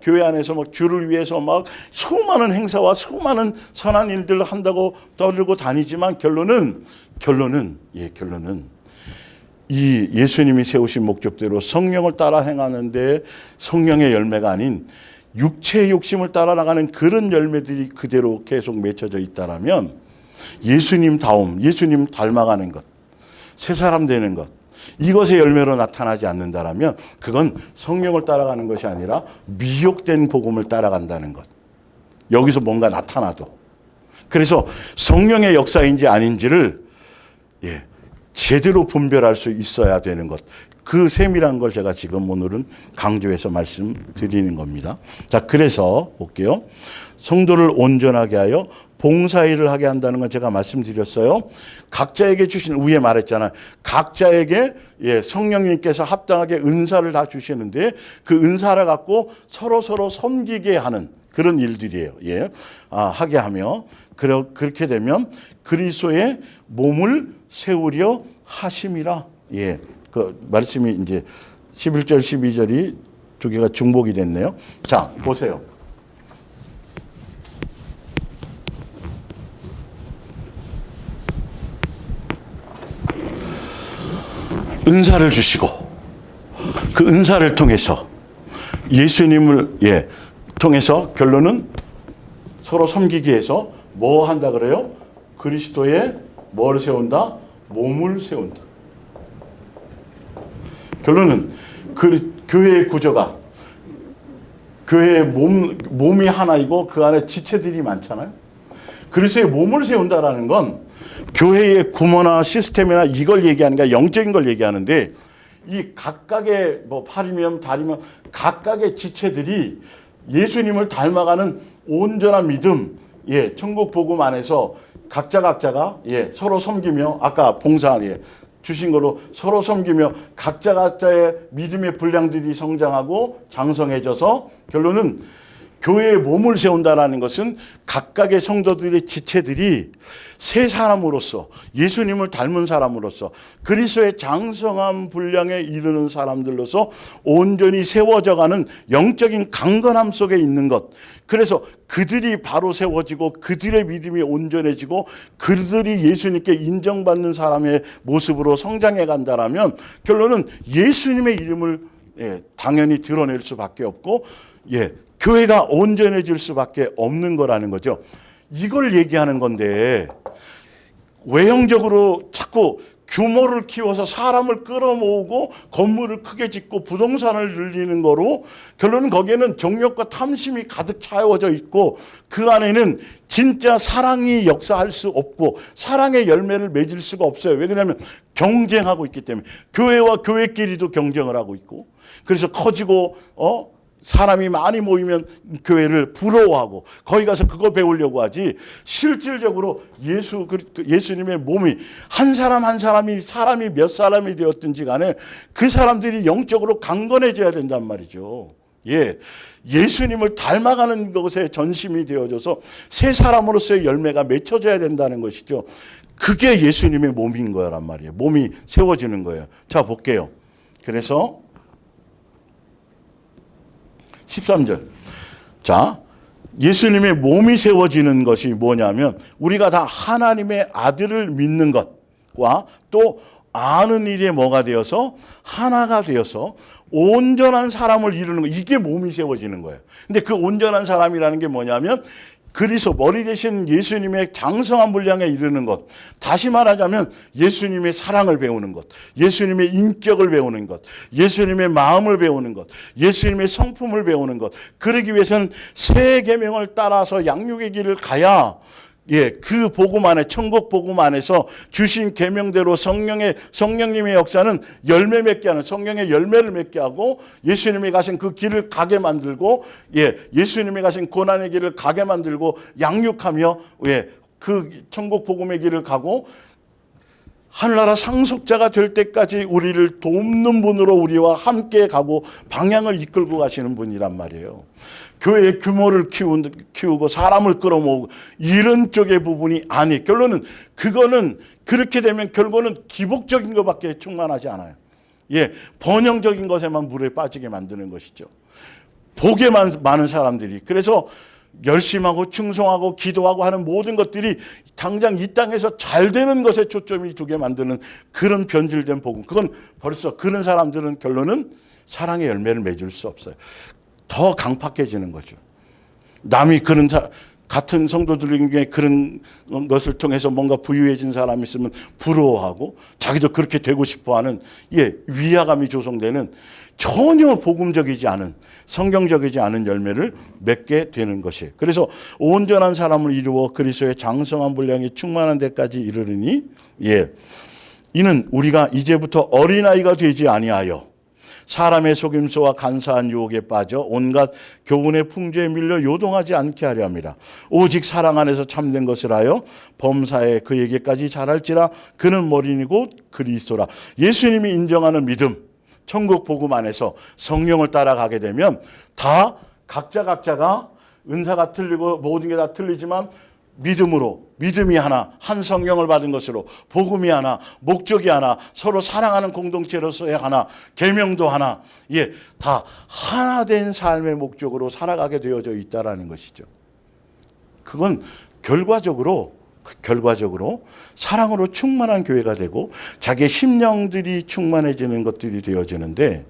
교회 안에서 주를 위해서 수많은 행사와 수많은 선한 일들을 한다고 떠들고 다니지만 결론은 이 예수님이 세우신 목적대로 성령을 따라 행하는데 성령의 열매가 아닌 육체의 욕심을 따라 나가는 그런 열매들이 그대로 계속 맺혀져 있다라면 예수님다움, 예수님 닮아가는 것, 새 사람 되는 것, 이것의 열매로 나타나지 않는다라면 그건 성령을 따라가는 것이 아니라 미혹된 복음을 따라간다는 것. 여기서 뭔가 나타나도. 그래서 성령의 역사인지 아닌지를 제대로 분별할 수 있어야 되는 것. 그 세밀한 걸 제가 지금 오늘은 강조해서 말씀드리는 겁니다. 자, 그래서 볼게요. 성도를 온전하게 하여 봉사일을 하게 한다는 건 제가 말씀드렸어요. 각자에게 주신, 위에 말했잖아요. 각자에게 성령님께서 합당하게 은사를 다 주시는데 그 은사를 갖고 서로 섬기게 하는 그런 일들이에요. 하게 하며 그렇게 되면 그리스도의 몸을 세우려 하심이라. 그 말씀이 이제 11절 12절이 두 개가 중복이 됐네요. 자, 보세요. 은사를 주시고 그 은사를 통해서 예수님을 통해서 결론은 서로 섬기기 위해서 뭐 한다 그래요? 그리스도의 뭐를 세운다? 몸을 세운다. 결론은 그 교회의 구조가 교회의 몸이 하나이고 그 안에 지체들이 많잖아요. 그리스도의 몸을 세운다라는 건 교회의 구모나 시스템이나 이걸 얘기하는 게 영적인 걸 얘기하는데 이 각각의 팔이면 다리면 각각의 지체들이 예수님을 닮아가는 온전한 믿음, 천국 복음 안에서 각자가 서로 섬기며 아까 봉사 주신 걸로 서로 섬기며 각자의 믿음의 분량들이 성장하고 장성해져서 결론은 교회의 몸을 세운다라는 것은 각각의 성도들의 지체들이 새 사람으로서 예수님을 닮은 사람으로서 그리스도의 장성한 분량에 이르는 사람들로서 온전히 세워져가는 영적인 강건함 속에 있는 것. 그래서 그들이 바로 세워지고 그들의 믿음이 온전해지고 그들이 예수님께 인정받는 사람의 모습으로 성장해 간다라면 결론은 예수님의 이름을 당연히 드러낼 수밖에 없고 교회가 온전해질 수밖에 없는 거라는 거죠. 이걸 얘기하는 건데 외형적으로 자꾸 규모를 키워서 사람을 끌어모으고 건물을 크게 짓고 부동산을 늘리는 거로 결론은 거기에는 정욕과 탐심이 가득 차워져 있고 그 안에는 진짜 사랑이 역사할 수 없고 사랑의 열매를 맺을 수가 없어요. 왜 그러냐면 경쟁하고 있기 때문에 교회와 교회끼리도 경쟁을 하고 있고 그래서 커지고 사람이 많이 모이면 교회를 부러워하고 거기 가서 그거 배우려고 하지, 실질적으로 예수님의 몸이 한 사람 한 사람이 몇 사람이 되었든지 간에 그 사람들이 영적으로 강건해져야 된단 말이죠. 예, 예수님을 닮아가는 것에 전심이 되어져서 새 사람으로서의 열매가 맺혀져야 된다는 것이죠. 그게 예수님의 몸인 거란 말이에요. 몸이 세워지는 거예요. 자, 볼게요. 그래서 13절. 자, 예수님의 몸이 세워지는 것이 뭐냐면 우리가 다 하나님의 아들을 믿는 것과 또 아는 일에 뭐가 되어서 하나가 되어서 온전한 사람을 이루는 거, 이게 몸이 세워지는 거예요. 근데 그 온전한 사람이라는 게 뭐냐면 그리스도 머리 대신 예수님의 장성한 분량에 이르는 것. 다시 말하자면 예수님의 사랑을 배우는 것, 예수님의 인격을 배우는 것, 예수님의 마음을 배우는 것, 예수님의 성품을 배우는 것. 그러기 위해서는 새 계명을 따라서 양육의 길을 가야, 예, 그 복음 안에, 천국 복음 안에서 주신 계명대로 성령님의 역사는 열매 맺게 하는, 성령의 열매를 맺게 하고 예수님이 가신 그 길을 가게 만들고, 예, 예수님이 가신 고난의 길을 가게 만들고 양육하며, 예, 그 천국 복음의 길을 가고 하늘나라 상속자가 될 때까지 우리를 돕는 분으로 우리와 함께 가고 방향을 이끌고 가시는 분이란 말이에요. 교회의 규모를 키우고 사람을 끌어모으고 이런 쪽의 부분이 아니, 결론은 그거는 그렇게 되면 결국은 기복적인 것밖에 충만하지 않아요. 예, 번영적인 것에만 물에 빠지게 만드는 것이죠. 복에 많은 사람들이, 그래서 열심하고 충성하고 기도하고 하는 모든 것들이 당장 이 땅에서 잘 되는 것에 초점이 두게 만드는 그런 변질된 복음, 그건 벌써 그런 사람들은 결론은 사랑의 열매를 맺을 수 없어요. 더 강팍해지는 거죠. 남이 그런 같은 성도들에게 그런 것을 통해서 뭔가 부유해진 사람이 있으면 부러워하고 자기도 그렇게 되고 싶어하는, 예, 위화감이 조성되는 전혀 복음적이지 않은, 성경적이지 않은 열매를 맺게 되는 것이에요. 그래서 온전한 사람을 이루어 그리스도의 장성한 분량이 충만한 데까지 이르르니, 예, 이는 우리가 이제부터 어린아이가 되지 아니하여 사람의 속임수와 간사한 유혹에 빠져 온갖 교훈의 풍조에 밀려 요동하지 않게 하려 합니다. 오직 사랑 안에서 참된 것을 하여 범사에 그에게까지 자랄지라. 그는 머리니 곧 그리스도라. 예수님이 인정하는 믿음, 천국 복음 안에서 성령을 따라가게 되면 다 각자가 은사가 틀리고 모든 게 다 틀리지만 믿음이 하나, 한 성령을 받은 것으로, 복음이 하나, 목적이 하나, 서로 사랑하는 공동체로서의 하나, 계명도 하나, 예, 다 하나 된 삶의 목적으로 살아가게 되어져 있다라는 것이죠. 그건 결과적으로 사랑으로 충만한 교회가 되고 자기의 심령들이 충만해지는 것들이 되어지는데,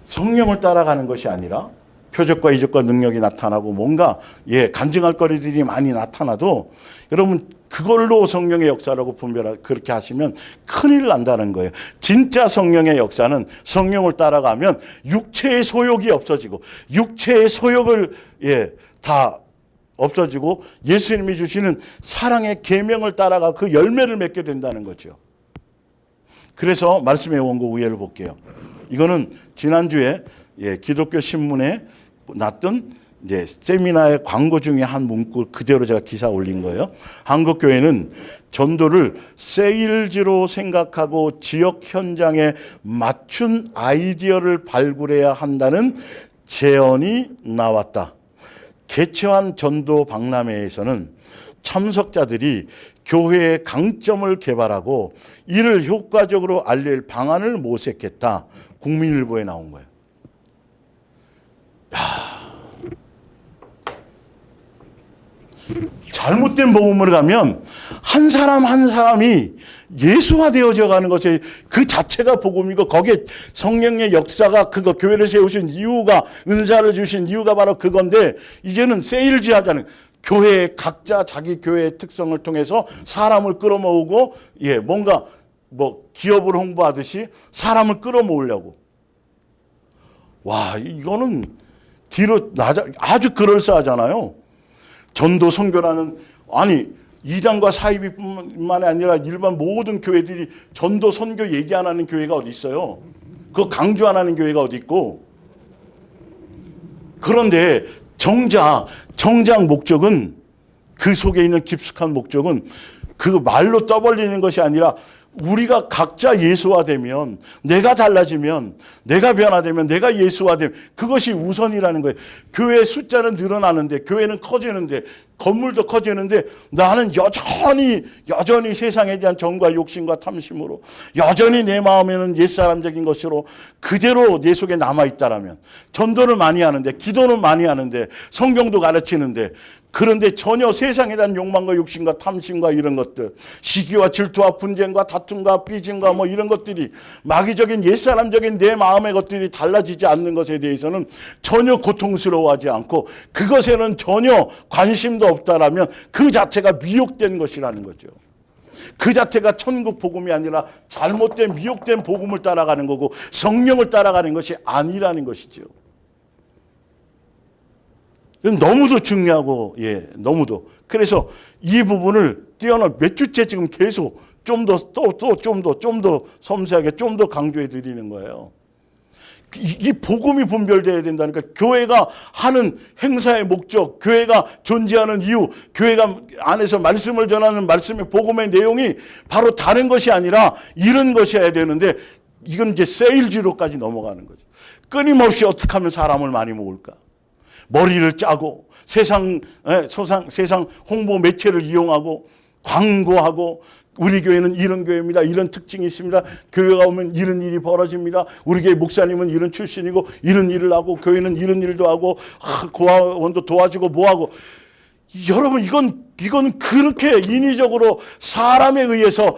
성령을 따라가는 것이 아니라 표적과 이적과 능력이 나타나고 뭔가, 예, 간증할 거리들이 많이 나타나도 여러분 그걸로 성령의 역사라고 그렇게 하시면 큰일 난다는 거예요. 진짜 성령의 역사는 성령을 따라가면 육체의 소욕이 없어지고, 육체의 소욕을, 예, 다 없어지고 예수님이 주시는 사랑의 계명을 따라가 그 열매를 맺게 된다는 거죠. 그래서 말씀의 원고 우예를 볼게요. 이거는 지난주에, 예, 기독교 신문에 났던 이제 세미나의 광고 중에 한 문구 그대로 제가 기사 올린 거예요. 한국 교회는 전도를 세일즈로 생각하고 지역 현장에 맞춘 아이디어를 발굴해야 한다는 제언이 나왔다. 개최한 전도 박람회에서는 참석자들이 교회의 강점을 개발하고 이를 효과적으로 알릴 방안을 모색했다. 국민일보에 나온 거예요. 잘못된 복음으로 가면 한 사람 한 사람이 예수화 되어져 가는 것이 그 자체가 복음이고, 거기에 성령의 역사가, 그거 교회를 세우신 이유가, 은사를 주신 이유가 바로 그건데, 이제는 세일즈 하자는, 교회 각자 자기 교회의 특성을 통해서 사람을 끌어모으고, 예, 뭔가 뭐 기업을 홍보하듯이 사람을 끌어모으려고. 와, 이거는 뒤로 아주 그럴싸하잖아요. 전도 선교라는, 아니, 이장과 사이비뿐만 아니라 일반 모든 교회들이 전도 선교 얘기 안 하는 교회가 어디 있어요? 그거 강조 안 하는 교회가 어디 있고? 그런데 정작 목적은, 그 속에 있는 깊숙한 목적은 그 말로 떠벌리는 것이 아니라 우리가 각자 예수화되면, 내가 달라지면, 내가 변화되면, 내가 예수화되면 그것이 우선이라는 거예요. 교회 숫자는 늘어나는데, 교회는 커지는데, 건물도 커지는데 나는 여전히 세상에 대한 정과 욕심과 탐심으로 여전히 내 마음에는 옛사람적인 것으로 그대로 내 속에 남아있다라면, 전도를 많이 하는데, 기도는 많이 하는데, 성경도 가르치는데, 그런데 전혀 세상에 대한 욕망과 욕심과 탐심과 이런 것들, 시기와 질투와 분쟁과 다툼과 삐짐과 뭐 이런 것들이, 마귀적인 옛사람적인 내 마음의 것들이 달라지지 않는 것에 대해서는 전혀 고통스러워하지 않고 그것에는 전혀 관심도 없다라면 그 자체가 미혹된 것이라는 거죠. 그 자체가 천국 복음이 아니라 잘못된 미혹된 복음을 따라가는 거고 성령을 따라가는 것이 아니라는 것이죠. 너무도 중요하고, 너무도. 그래서 이 부분을 뛰어넘어 몇 주째 지금 계속 좀 더 섬세하게 좀 더 강조해 드리는 거예요. 이 복음이 분별되어야 된다니까. 교회가 하는 행사의 목적, 교회가 존재하는 이유, 교회가 안에서 말씀을 전하는 말씀의 복음의 내용이 바로 다른 것이 아니라 이런 것이어야 되는데, 이건 이제 세일즈로까지 넘어가는 거죠. 끊임없이 어떻게 하면 사람을 많이 모을까? 머리를 짜고 세상 홍보 매체를 이용하고 광고하고, 우리 교회는 이런 교회입니다. 이런 특징이 있습니다. 교회가 오면 이런 일이 벌어집니다. 우리 교회 목사님은 이런 출신이고 이런 일을 하고, 교회는 이런 일도 하고, 고아원도 도와주고 뭐하고. 여러분, 이건 그렇게 인위적으로 사람에 의해서,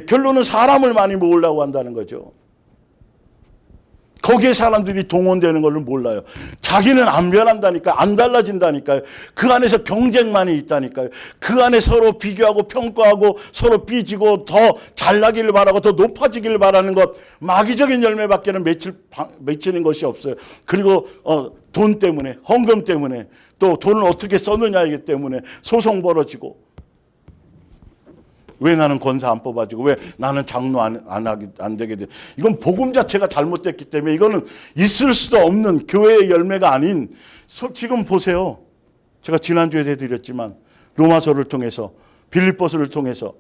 결론은 사람을 많이 모으려고 한다는 거죠. 거기에 사람들이 동원되는 것을 몰라요. 자기는 안 변한다니까, 안 달라진다니까요. 그 안에서 경쟁만이 있다니까요. 그 안에 서로 비교하고 평가하고 서로 삐지고 더 잘나기를 바라고 더 높아지기를 바라는 것, 마귀적인 열매밖에는 맺히는 것이 없어요. 그리고 돈 때문에, 헌금 때문에, 또 돈을 어떻게 썼느냐이기 때문에 소송 벌어지고, 왜 나는 권사 안 뽑아지고, 왜 나는 장로 안 되게 돼. 이건 복음 자체가 잘못됐기 때문에 이거는 있을 수도 없는 교회의 열매가 아닌, 지금 보세요. 제가 지난주에 해드렸지만 로마서를 통해서, 빌립보서를 통해서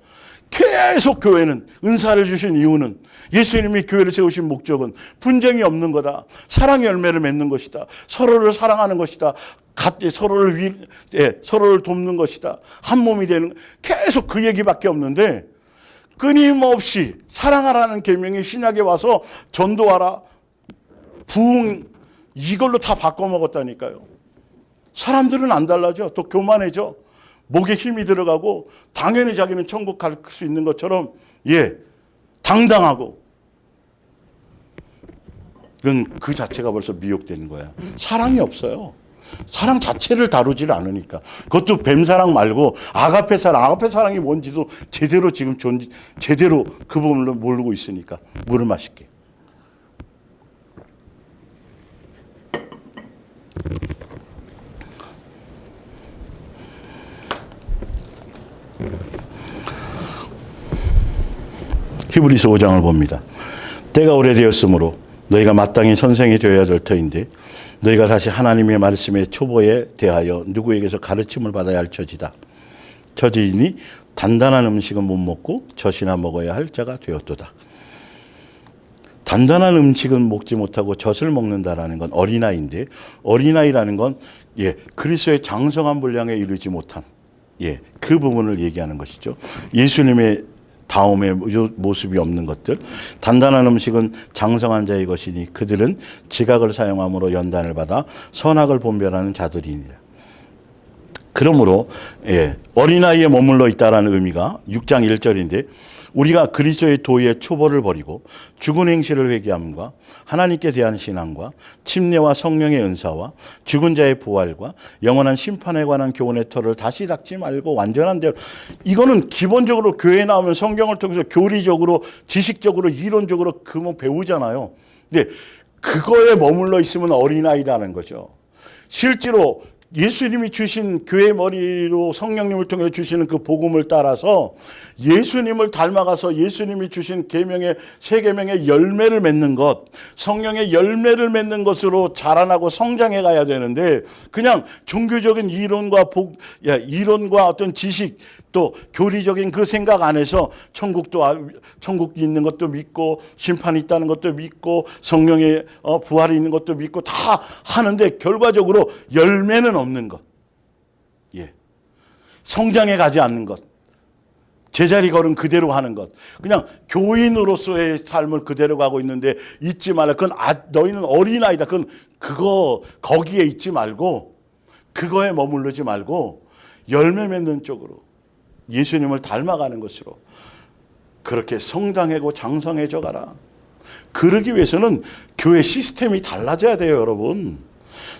계속 교회는, 은사를 주신 이유는, 예수님이 교회를 세우신 목적은 분쟁이 없는 거다, 사랑의 열매를 맺는 것이다, 서로를 사랑하는 것이다, 서로를 돕는 것이다, 한 몸이 되는, 계속 그 얘기밖에 없는데, 끊임없이 사랑하라는 계명이 신약에 와서 전도하라, 부흥, 이걸로 다 바꿔먹었다니까요. 사람들은 안 달라져. 또 교만해져. 목에 힘이 들어가고 당연히 자기는 천국 갈 수 있는 것처럼, 당당하고. 이건 그 자체가 벌써 미혹되는 거야. 사랑이 없어요. 사랑 자체를 다루질 않으니까. 그것도 뱀사랑 말고 아가페 사랑이 뭔지도 제대로 지금 제대로 그 부분을 모르고 있으니까. 물을 마실게. 히브리서 5장을 봅니다. 때가 오래되었으므로 너희가 마땅히 선생이 되어야 될 터인데, 너희가 다시 하나님의 말씀의 초보에 대하여 누구에게서 가르침을 받아야 할 처지다. 처지이니 단단한 음식은 못 먹고 젖이나 먹어야 할 자가 되었도다. 단단한 음식은 먹지 못하고 젖을 먹는다라는 건 어린아이인데, 어린아이라는 건 그리스도의 장성한 분량에 이르지 못한 그 부분을 얘기하는 것이죠. 예수님의 다음의 모습이 없는 것들. 단단한 음식은 장성한 자의 것이니 그들은 지각을 사용함으로 연단을 받아 선악을 분별하는 자들이니라. 그러므로 어린아이에 머물러 있다라는 의미가 6장 1절인데, 우리가 그리스도의 도의 초보를 버리고 죽은 행실을 회개함과 하나님께 대한 신앙과 침례와 성령의 은사와 죽은 자의 부활과 영원한 심판에 관한 교훈의 털을 다시 닦지 말고 완전한 대로. 이거는 기본적으로 교회에 나오면 성경을 통해서 교리적으로, 지식적으로, 이론적으로 배우잖아요. 근데 그거에 머물러 있으면 어린아이라는 거죠. 실제로 예수님이 주신 교회 머리로 성령님을 통해 주시는 그 복음을 따라서 예수님을 닮아가서 예수님이 주신 계명의 세 계명의 열매를 맺는 것, 성령의 열매를 맺는 것으로 자라나고 성장해 가야 되는데 그냥 종교적인 이론과 어떤 지식 또 교리적인 그 생각 안에서 천국이 있는 것도 믿고 심판이 있다는 것도 믿고 성령의 부활이 있는 것도 믿고 다 하는데 결과적으로 열매는 없는 것. 예. 성장해 가지 않는 것. 제자리 걸음 그대로 하는 것. 그냥 교인으로서의 삶을 그대로 가고 있는데 잊지 말라. 그건 너희는 어린아이다. 거기에 있지 말고 그거에 머무르지 말고 열매 맺는 쪽으로 예수님을 닮아가는 것으로 그렇게 성장하고 장성해져 가라. 그러기 위해서는 교회 시스템이 달라져야 돼요, 여러분.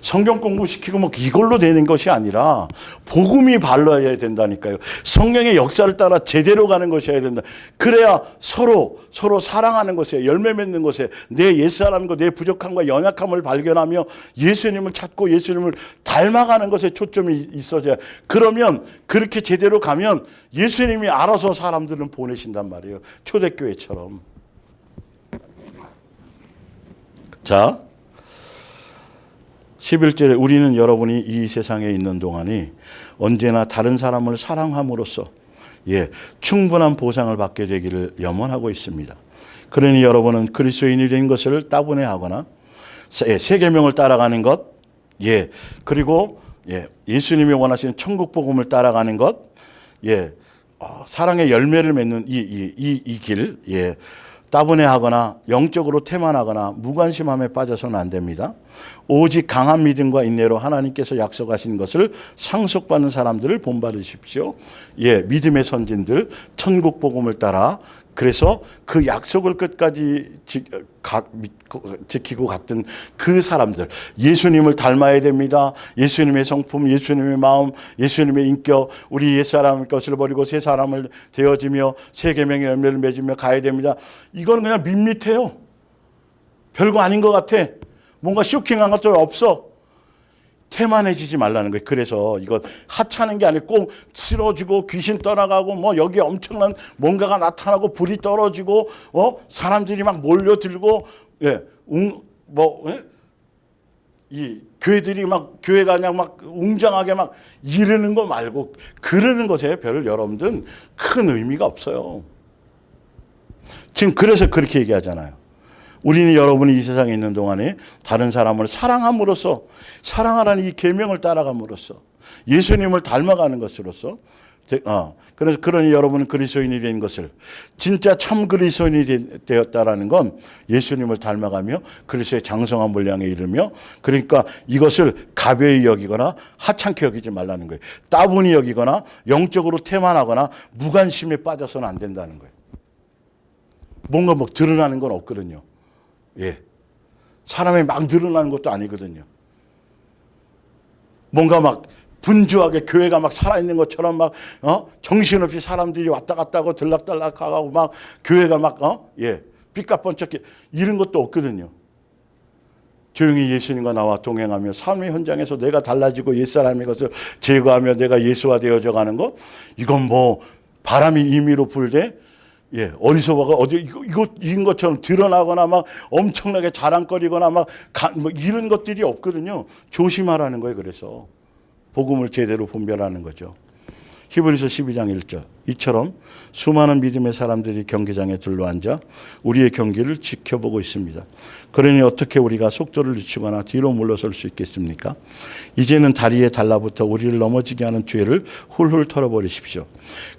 성경 공부시키고 뭐 이걸로 되는 것이 아니라 복음이 발라야 된다니까요. 성령의 역사를 따라 제대로 가는 것이어야 된다. 그래야 서로 사랑하는 것에 열매 맺는 것에 내 옛사람과 내 부족함과 연약함을 발견하며 예수님을 찾고 예수님을 닮아가는 것에 초점이 있어져야. 그러면 그렇게 제대로 가면 예수님이 알아서 사람들은 보내신단 말이에요. 초대교회처럼. 자, 11절에 우리는 여러분이 이 세상에 있는 동안이 언제나 다른 사람을 사랑함으로써 충분한 보상을 받게 되기를 염원하고 있습니다. 그러니 여러분은 그리스도인이 된 것을 따분해하거나 세 계명을 따라가는 것, 그리고 예수님이 원하시는 천국 복음을 따라가는 것, 사랑의 열매를 맺는 이 길, 따분해하거나 영적으로 태만하거나 무관심함에 빠져서는 안 됩니다. 오직 강한 믿음과 인내로 하나님께서 약속하신 것을 상속받는 사람들을 본받으십시오. 믿음의 선진들, 천국 복음을 따라 그래서 그 약속을 끝까지 지키고 갔던 그 사람들, 예수님을 닮아야 됩니다. 예수님의 성품, 예수님의 마음, 예수님의 인격, 우리 옛사람의 것을 버리고 새 사람을 되어지며 새 계명의 열매를 맺으며 가야 됩니다. 이건 그냥 밋밋해요. 별거 아닌 것 같아. 뭔가 쇼킹한 것도 없어. 태만해지지 말라는 거예요. 그래서 이거 하찮은 게 아니고 꼭 쓰러지고 귀신 떠나가고 뭐 여기 엄청난 뭔가가 나타나고 불이 떨어지고 사람들이 막 몰려들고 이 교회들이 교회가 그냥 웅장하게 이르는 거 말고 그러는 것에 별 여러분들은 큰 의미가 없어요. 지금 그래서 그렇게 얘기하잖아요. 우리는 여러분이 이 세상에 있는 동안에 다른 사람을 사랑함으로써 사랑하라는 이 계명을 따라감으로써 예수님을 닮아가는 것으로서 그래서 그러니 여러분은 그리스도인이 된 것을 진짜 참 그리스도인이 되었다라는 건 예수님을 닮아가며 그리스도의 장성한 분량에 이르며 그러니까 이것을 가벼이 여기거나 하찮게 여기지 말라는 거예요. 따분히 여기거나 영적으로 태만하거나 무관심에 빠져서는 안 된다는 거예요. 뭔가 드러나는 건 없거든요. 사람이 막 늘어나는 것도 아니거든요. 뭔가 분주하게 교회가 살아있는 것처럼 정신없이 사람들이 왔다 갔다 하고 들락달락 하고 교회가 삐까뻔쩍해 이런 것도 없거든요. 조용히 예수님과 나와 동행하며 삶의 현장에서 내가 달라지고 옛사람의 것을 제거하며 내가 예수화 되어져 가는 것, 이건 바람이 임의로 불되 어리석어가 이인 것처럼 드러나거나 엄청나게 자랑거리거나 이런 것들이 없거든요. 조심하라는 거예요. 그래서 복음을 제대로 분별하는 거죠. 히브리서 12장 1절 이처럼 수많은 믿음의 사람들이 경기장에 둘러앉아 우리의 경기를 지켜보고 있습니다. 그러니 어떻게 우리가 속도를 늦추거나 뒤로 물러설 수 있겠습니까? 이제는 다리에 달라붙어 우리를 넘어지게 하는 죄를 훌훌 털어버리십시오.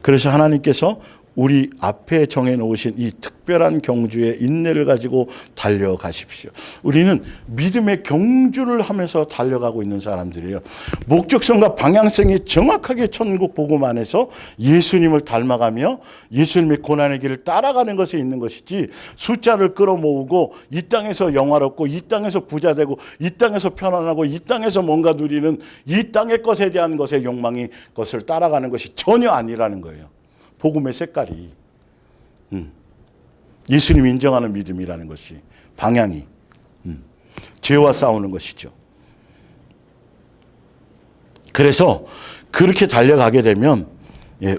그래서 하나님께서 우리 앞에 정해놓으신 이 특별한 경주의 인내를 가지고 달려가십시오. 우리는 믿음의 경주를 하면서 달려가고 있는 사람들이에요. 목적성과 방향성이 정확하게 천국 복음 안에서 예수님을 닮아가며 예수님의 고난의 길을 따라가는 것에 있는 것이지 숫자를 끌어모으고 이 땅에서 영화롭고 이 땅에서 부자되고 이 땅에서 편안하고 이 땅에서 뭔가 누리는 이 땅의 것에 대한 것의 욕망이 것을 따라가는 것이 전혀 아니라는 거예요. 복음의 색깔이 예수님 인정하는 믿음이라는 것이 방향이 죄와 싸우는 것이죠. 그래서 그렇게 달려가게 되면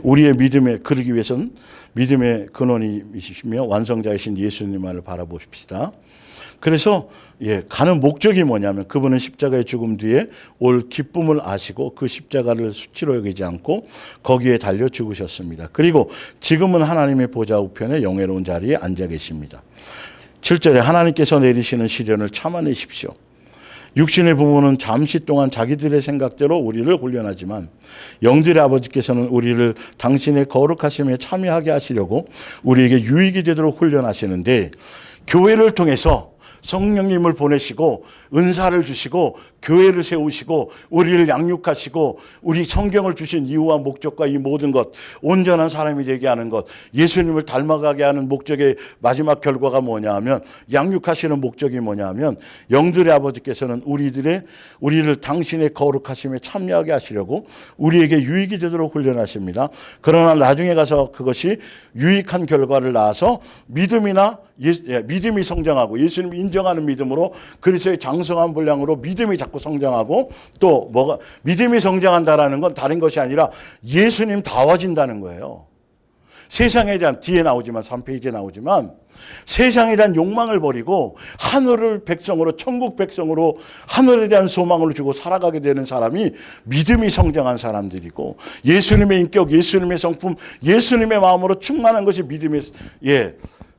우리의 믿음에 그러기 위해서는 믿음의 근원이시며 완성자이신 예수님만을 바라보십시다. 그래서 가는 목적이 뭐냐면 그분은 십자가의 죽음 뒤에 올 기쁨을 아시고 그 십자가를 수치로 여기지 않고 거기에 달려 죽으셨습니다. 그리고 지금은 하나님의 보좌 우편에 영예로운 자리에 앉아 계십니다. 7절에 하나님께서 내리시는 시련을 참아내십시오. 육신의 부모는 잠시 동안 자기들의 생각대로 우리를 훈련하지만 영들의 아버지께서는 우리를 당신의 거룩하심에 참여하게 하시려고 우리에게 유익이 되도록 훈련하시는데, 교회를 통해서 성령님을 보내시고 은사를 주시고 교회를 세우시고 우리를 양육하시고 우리 성경을 주신 이유와 목적과 이 모든 것, 온전한 사람이 되게 하는 것, 예수님을 닮아가게 하는 목적의 마지막 결과가 뭐냐 하면, 양육하시는 목적이 뭐냐 하면 영들의 아버지께서는 우리를 당신의 거룩하심에 참여하게 하시려고 우리에게 유익이 되도록 훈련하십니다. 그러나 나중에 가서 그것이 유익한 결과를 낳아서 믿음이 성장하고 예수님이 인정하는 믿음으로 그리스도의 장성한 분량으로 믿음이 자꾸 성장하고, 또 믿음이 성장한다라는 건 다른 것이 아니라 예수님 다워진다는 거예요. 세상에 대한, 뒤에 나오지만 3페이지에 나오지만 세상에 대한 욕망을 버리고 하늘을 백성으로, 천국 백성으로 하늘에 대한 소망을 주고 살아가게 되는 사람이 믿음이 성장한 사람들이고, 예수님의 인격, 예수님의 성품, 예수님의 마음으로 충만한 것이 믿음의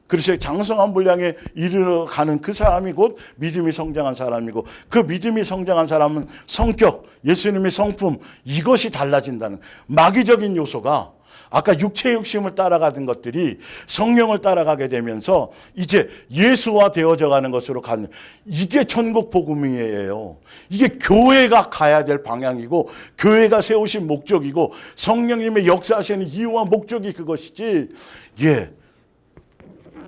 그래서 장성한 분량에 이르러가는 그 사람이 곧 믿음이 성장한 사람이고, 그 믿음이 성장한 사람은 성격, 예수님의 성품, 이것이 달라진다는, 마귀적인 요소가 아까 육체의 욕심을 따라가던 것들이 성령을 따라가게 되면서 이제 예수화 되어져 가는 것으로 가는, 이게 천국 복음이에요. 이게 교회가 가야 될 방향이고 교회가 세우신 목적이고 성령님의 역사하시는 이유와 목적이 그것이지,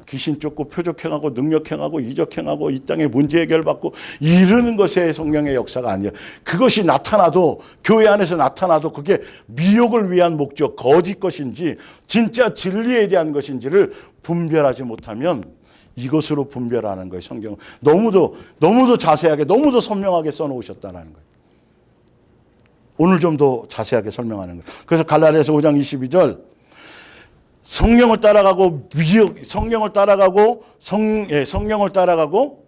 귀신 쫓고 표적행하고 능력행하고 이적행하고 이 땅에 문제 해결받고 이러는 것에 성령의 역사가 아니에요. 그것이 나타나도, 교회 안에서 나타나도 그게 미혹을 위한 목적, 거짓 것인지 진짜 진리에 대한 것인지를 분별하지 못하면 이것으로 분별하는 거예요. 성경은 너무도 자세하게, 너무도 선명하게 써놓으셨다는 거예요. 오늘 좀 더 자세하게 설명하는 거예요. 그래서 갈라디아서 5장 22절, 성령을 따라가고 성령을 따라가고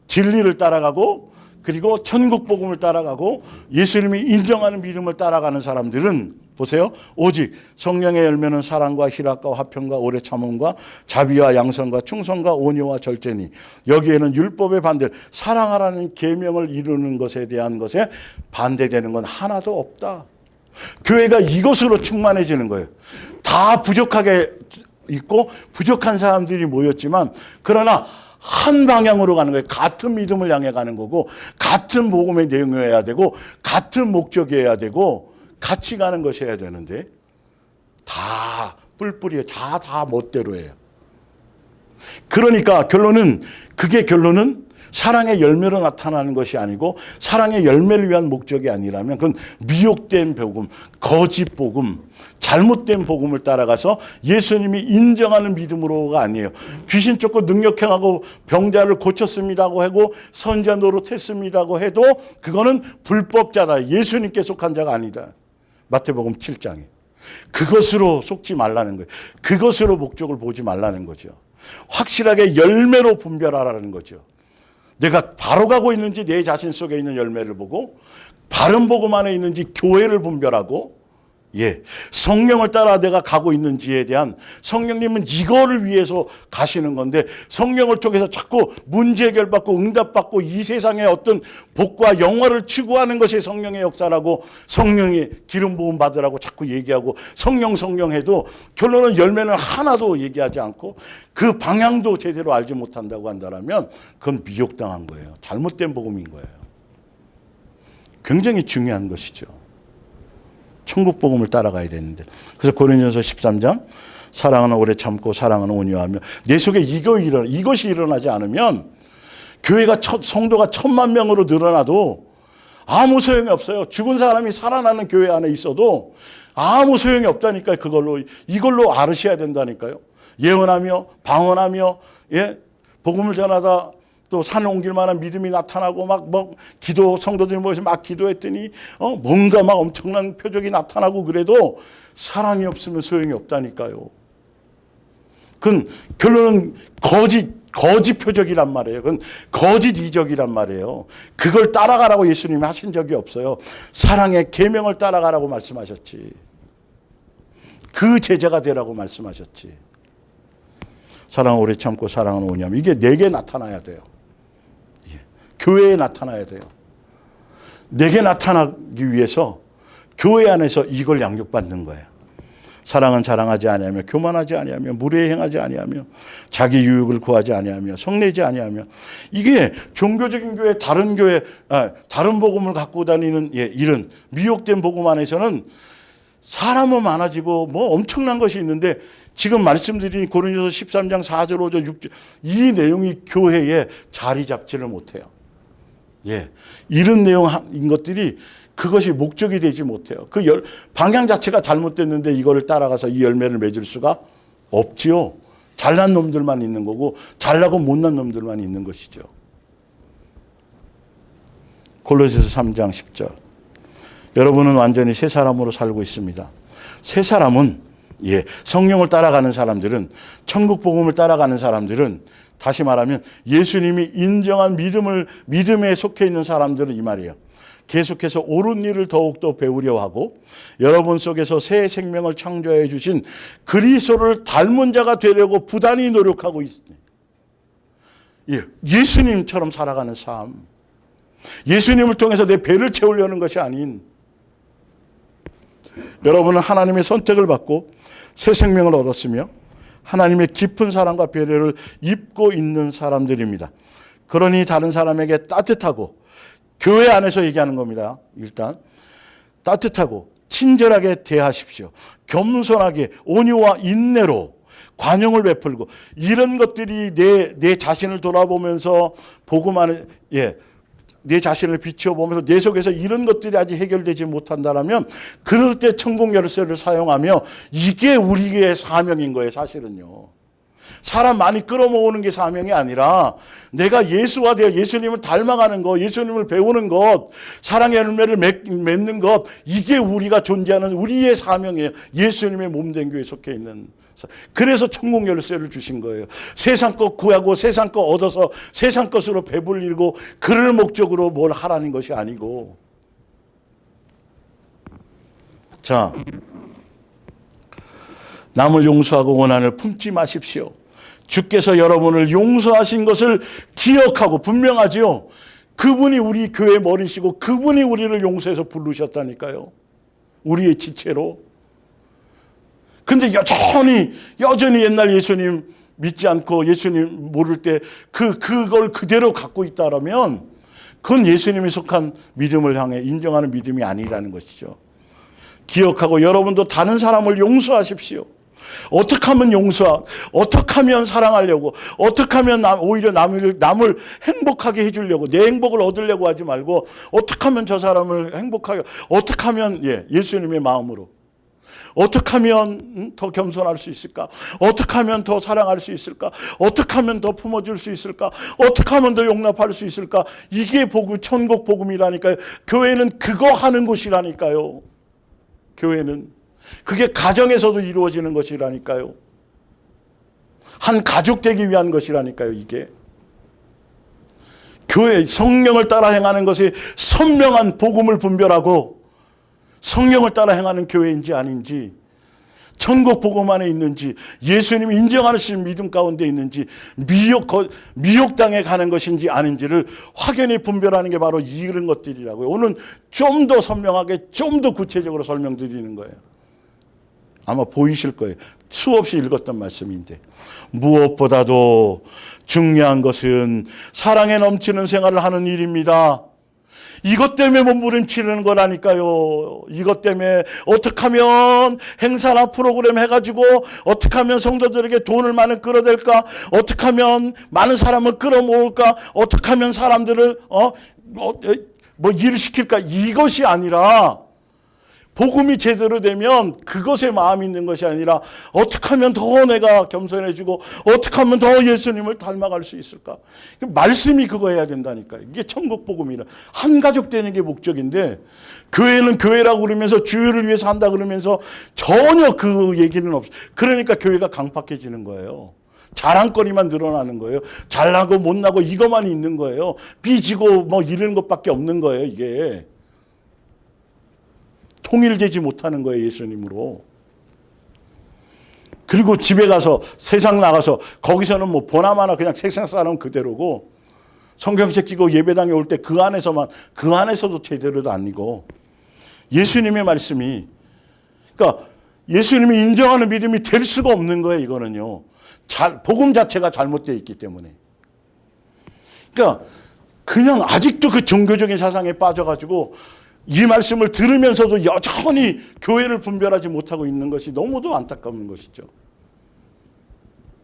진리를 따라가고 그리고 천국 복음을 따라가고 예수님이 인정하는 믿음을 따라가는 사람들은 보세요. 오직 성령의 열매는 사랑과 희락과 화평과 오래 참음과 자비와 양선과 충성과 온유와 절제니 여기에는 율법의 반대, 사랑하라는 계명을 이루는 것에 대한 것에 반대되는 건 하나도 없다. 교회가 이것으로 충만해지는 거예요. 다 부족하게 있고 부족한 사람들이 모였지만 그러나 한 방향으로 가는 거예요. 같은 믿음을 향해 가는 거고 같은 복음의 내용이어야 되고 같은 목적이어야 되고 같이 가는 것이어야 되는데 다 뿔뿔이에요. 다 멋대로예요. 그러니까 결론은 사랑의 열매로 나타나는 것이 아니고 사랑의 열매를 위한 목적이 아니라면 그건 미혹된 복음, 거짓 복음, 잘못된 복음을 따라가서 예수님이 인정하는 믿음으로가 아니에요. 귀신 쫓고 능력행하고 병자를 고쳤습니다고 하고 선자 노릇했습니다고 해도 그거는 불법자다. 예수님께 속한 자가 아니다. 마태복음 7장에. 그것으로 속지 말라는 거예요. 그것으로 목적을 보지 말라는 거죠. 확실하게 열매로 분별하라는 거죠. 내가 바로 가고 있는지 내 자신 속에 있는 열매를 보고 바른 복음 안에 있는지 교회를 분별하고 성령을 따라 내가 가고 있는지에 대한, 성령님은 이거를 위해서 가시는 건데 성령을 통해서 자꾸 문제 해결받고 응답받고 이 세상의 어떤 복과 영화를 추구하는 것이 성령의 역사라고, 성령의 기름 부음 받으라고 자꾸 얘기하고 성령 해도 결론은 열매는 하나도 얘기하지 않고 그 방향도 제대로 알지 못한다고 한다면 그건 미혹당한 거예요. 잘못된 복음인 거예요. 굉장히 중요한 것이죠. 천국 복음을 따라가야 되는데. 그래서 고린도전서 13장, 사랑은 오래 참고 사랑은 온유하며, 내 속에 이것이 일어나지 않으면 교회가 성도가 1000만 명으로 늘어나도 아무 소용이 없어요. 죽은 사람이 살아나는 교회 안에 있어도 아무 소용이 없다니까요. 이걸로 아르셔야 된다니까요. 예언하며 방언하며 복음을 전하다 또 산 옮길 만한 믿음이 나타나고 막 기도 성도들이 모여서 막 기도했더니 뭔가 막 엄청난 표적이 나타나고 그래도 사랑이 없으면 소용이 없다니까요. 그건 결론은 거짓 표적이란 말이에요. 그건 거짓 이적이란 말이에요. 그걸 따라가라고 예수님이 하신 적이 없어요. 사랑의 계명을 따라가라고 말씀하셨지. 그 제자가 되라고 말씀하셨지. 사랑은 오래 참고 사랑은 오냐면 이게 내게 나타나야 돼요. 교회에 나타나야 돼요. 내게 나타나기 위해서 교회 안에서 이걸 양육받는 거예요. 사랑은 자랑하지 아니하며 교만하지 아니하며 무례히 행하지 아니하며 자기 유익을 구하지 아니하며 성내지 아니하며 이게 종교적인 교회 다른 복음을 갖고 다니는 이런 미혹된 복음 안에서는 사람은 많아지고 뭐 엄청난 것이 있는데 지금 말씀드린 고린도서 13장 4절 5절 6절 이 내용이 교회에 자리 잡지를 못해요. 이런 내용인 것들이 그것이 목적이 되지 못해요. 방향 자체가 잘못됐는데 이거를 따라가서 이 열매를 맺을 수가 없지요. 잘난 놈들만 있는 거고 잘나고 못난 놈들만 있는 것이죠. 골로새서 3장 10절. 여러분은 완전히 새 사람으로 살고 있습니다. 새 사람은 성령을 따라가는 사람들은 천국 복음을 따라가는 사람들은 다시 말하면 예수님이 인정한 믿음에 속해 있는 사람들은 이 말이에요. 계속해서 옳은 일을 더욱더 배우려 하고 여러분 속에서 새 생명을 창조해 주신 그리스도를 닮은 자가 되려고 부단히 노력하고 있습니다. 예수님처럼 살아가는 삶. 예수님을 통해서 내 배를 채우려는 것이 아닌 여러분은 하나님의 선택을 받고 새 생명을 얻었으며 하나님의 깊은 사랑과 배려를 입고 있는 사람들입니다. 그러니 다른 사람에게 따뜻하고 교회 안에서 얘기하는 겁니다. 일단 따뜻하고 친절하게 대하십시오. 겸손하게 온유와 인내로 관용을 베풀고 이런 것들이 내 자신을 돌아보면서 복음 안에 내 자신을 비춰보면서 내 속에서 이런 것들이 아직 해결되지 못한다면 그럴 때 천국 열쇠를 사용하며 이게 우리의 사명인 거예요. 사실은요. 사람 많이 끌어모으는 게 사명이 아니라 내가 예수와 되어 예수님을 닮아가는 것, 예수님을 배우는 것, 사랑의 열매를 맺는 것 이게 우리가 존재하는 우리의 사명이에요. 예수님의 몸된 교회에 속해 있는. 그래서 천국 열쇠를 주신 거예요. 세상 것 구하고 세상 것 얻어서 세상 것으로 배불리고 그럴 목적으로 뭘 하라는 것이 아니고. 자, 남을 용서하고 원한을 품지 마십시오. 주께서 여러분을 용서하신 것을 기억하고 분명하지요. 그분이 우리 교회 머리시고 그분이 우리를 용서해서 부르셨다니까요. 우리의 지체로. 근데 여전히 옛날 예수님 믿지 않고 예수님 모를 때 그걸 그대로 갖고 있다라면 그건 예수님이 속한 믿음을 향해 인정하는 믿음이 아니라는 것이죠. 기억하고 여러분도 다른 사람을 용서하십시오. 어떻게 하면 어떻게 하면 사랑하려고, 어떻게 하면 오히려 남을 행복하게 해주려고, 내 행복을 얻으려고 하지 말고, 어떻게 하면 저 사람을 행복하게, 어떻게 하면, 예수님의 마음으로, 어떻게 하면 더 겸손할 수 있을까? 어떻게 하면 더 사랑할 수 있을까? 어떻게 하면 더 품어줄 수 있을까? 어떻게 하면 더 용납할 수 있을까? 이게 천국 복음이라니까요. 교회는 그거 하는 곳이라니까요. 교회는. 그게 가정에서도 이루어지는 것이라니까요. 한 가족 되기 위한 것이라니까요, 이게. 교회 성령을 따라 행하는 것이 선명한 복음을 분별하고 성령을 따라 행하는 교회인지 아닌지, 천국 복음 안에 있는지, 예수님이 인정하시는 믿음 가운데 있는지, 미혹당에 가는 것인지 아닌지를 확연히 분별하는 게 바로 이런 것들이라고요. 오늘 좀 더 선명하게, 좀 더 구체적으로 설명드리는 거예요. 아마 보이실 거예요. 수없이 읽었던 말씀인데, 무엇보다도 중요한 것은 사랑에 넘치는 생활을 하는 일입니다. 이것 때문에 몸부림치는 거라니까요. 이것 때문에 어떻게 하면 행사나 프로그램 해가지고 어떻게 하면 성도들에게 돈을 많이 끌어댈까, 어떻게 하면 많은 사람을 끌어모을까, 어떻게 하면 사람들을 일을 시킬까, 이것이 아니라 복음이 제대로 되면 그것에 마음이 있는 것이 아니라 어떻게 하면 더 내가 겸손해지고 어떻게 하면 더 예수님을 닮아갈 수 있을까? 말씀이 그거 해야 된다니까요. 이게 천국 복음이라. 한 가족 되는 게 목적인데 교회는 교회라고 그러면서 주의를 위해서 한다 그러면서 전혀 그 얘기는 없어요. 그러니까 교회가 강팍해지는 거예요. 자랑거리만 늘어나는 거예요. 잘나고 못나고 이것만 있는 거예요. 삐지고 뭐 이런 것밖에 없는 거예요. 이게. 통일되지 못하는 거예요. 예수님으로. 그리고 집에 가서 세상 나가서 거기서는 뭐 보나마나 그냥 세상 사람 그대로고 성경책 끼고 예배당에 올 때 그 안에서도 제대로도 아니고 예수님의 말씀이 그러니까 예수님이 인정하는 믿음이 될 수가 없는 거예요. 이거는요. 복음 자체가 잘못되어 있기 때문에. 그러니까 그냥 아직도 그 종교적인 사상에 빠져가지고 이 말씀을 들으면서도 여전히 교회를 분별하지 못하고 있는 것이 너무도 안타까운 것이죠.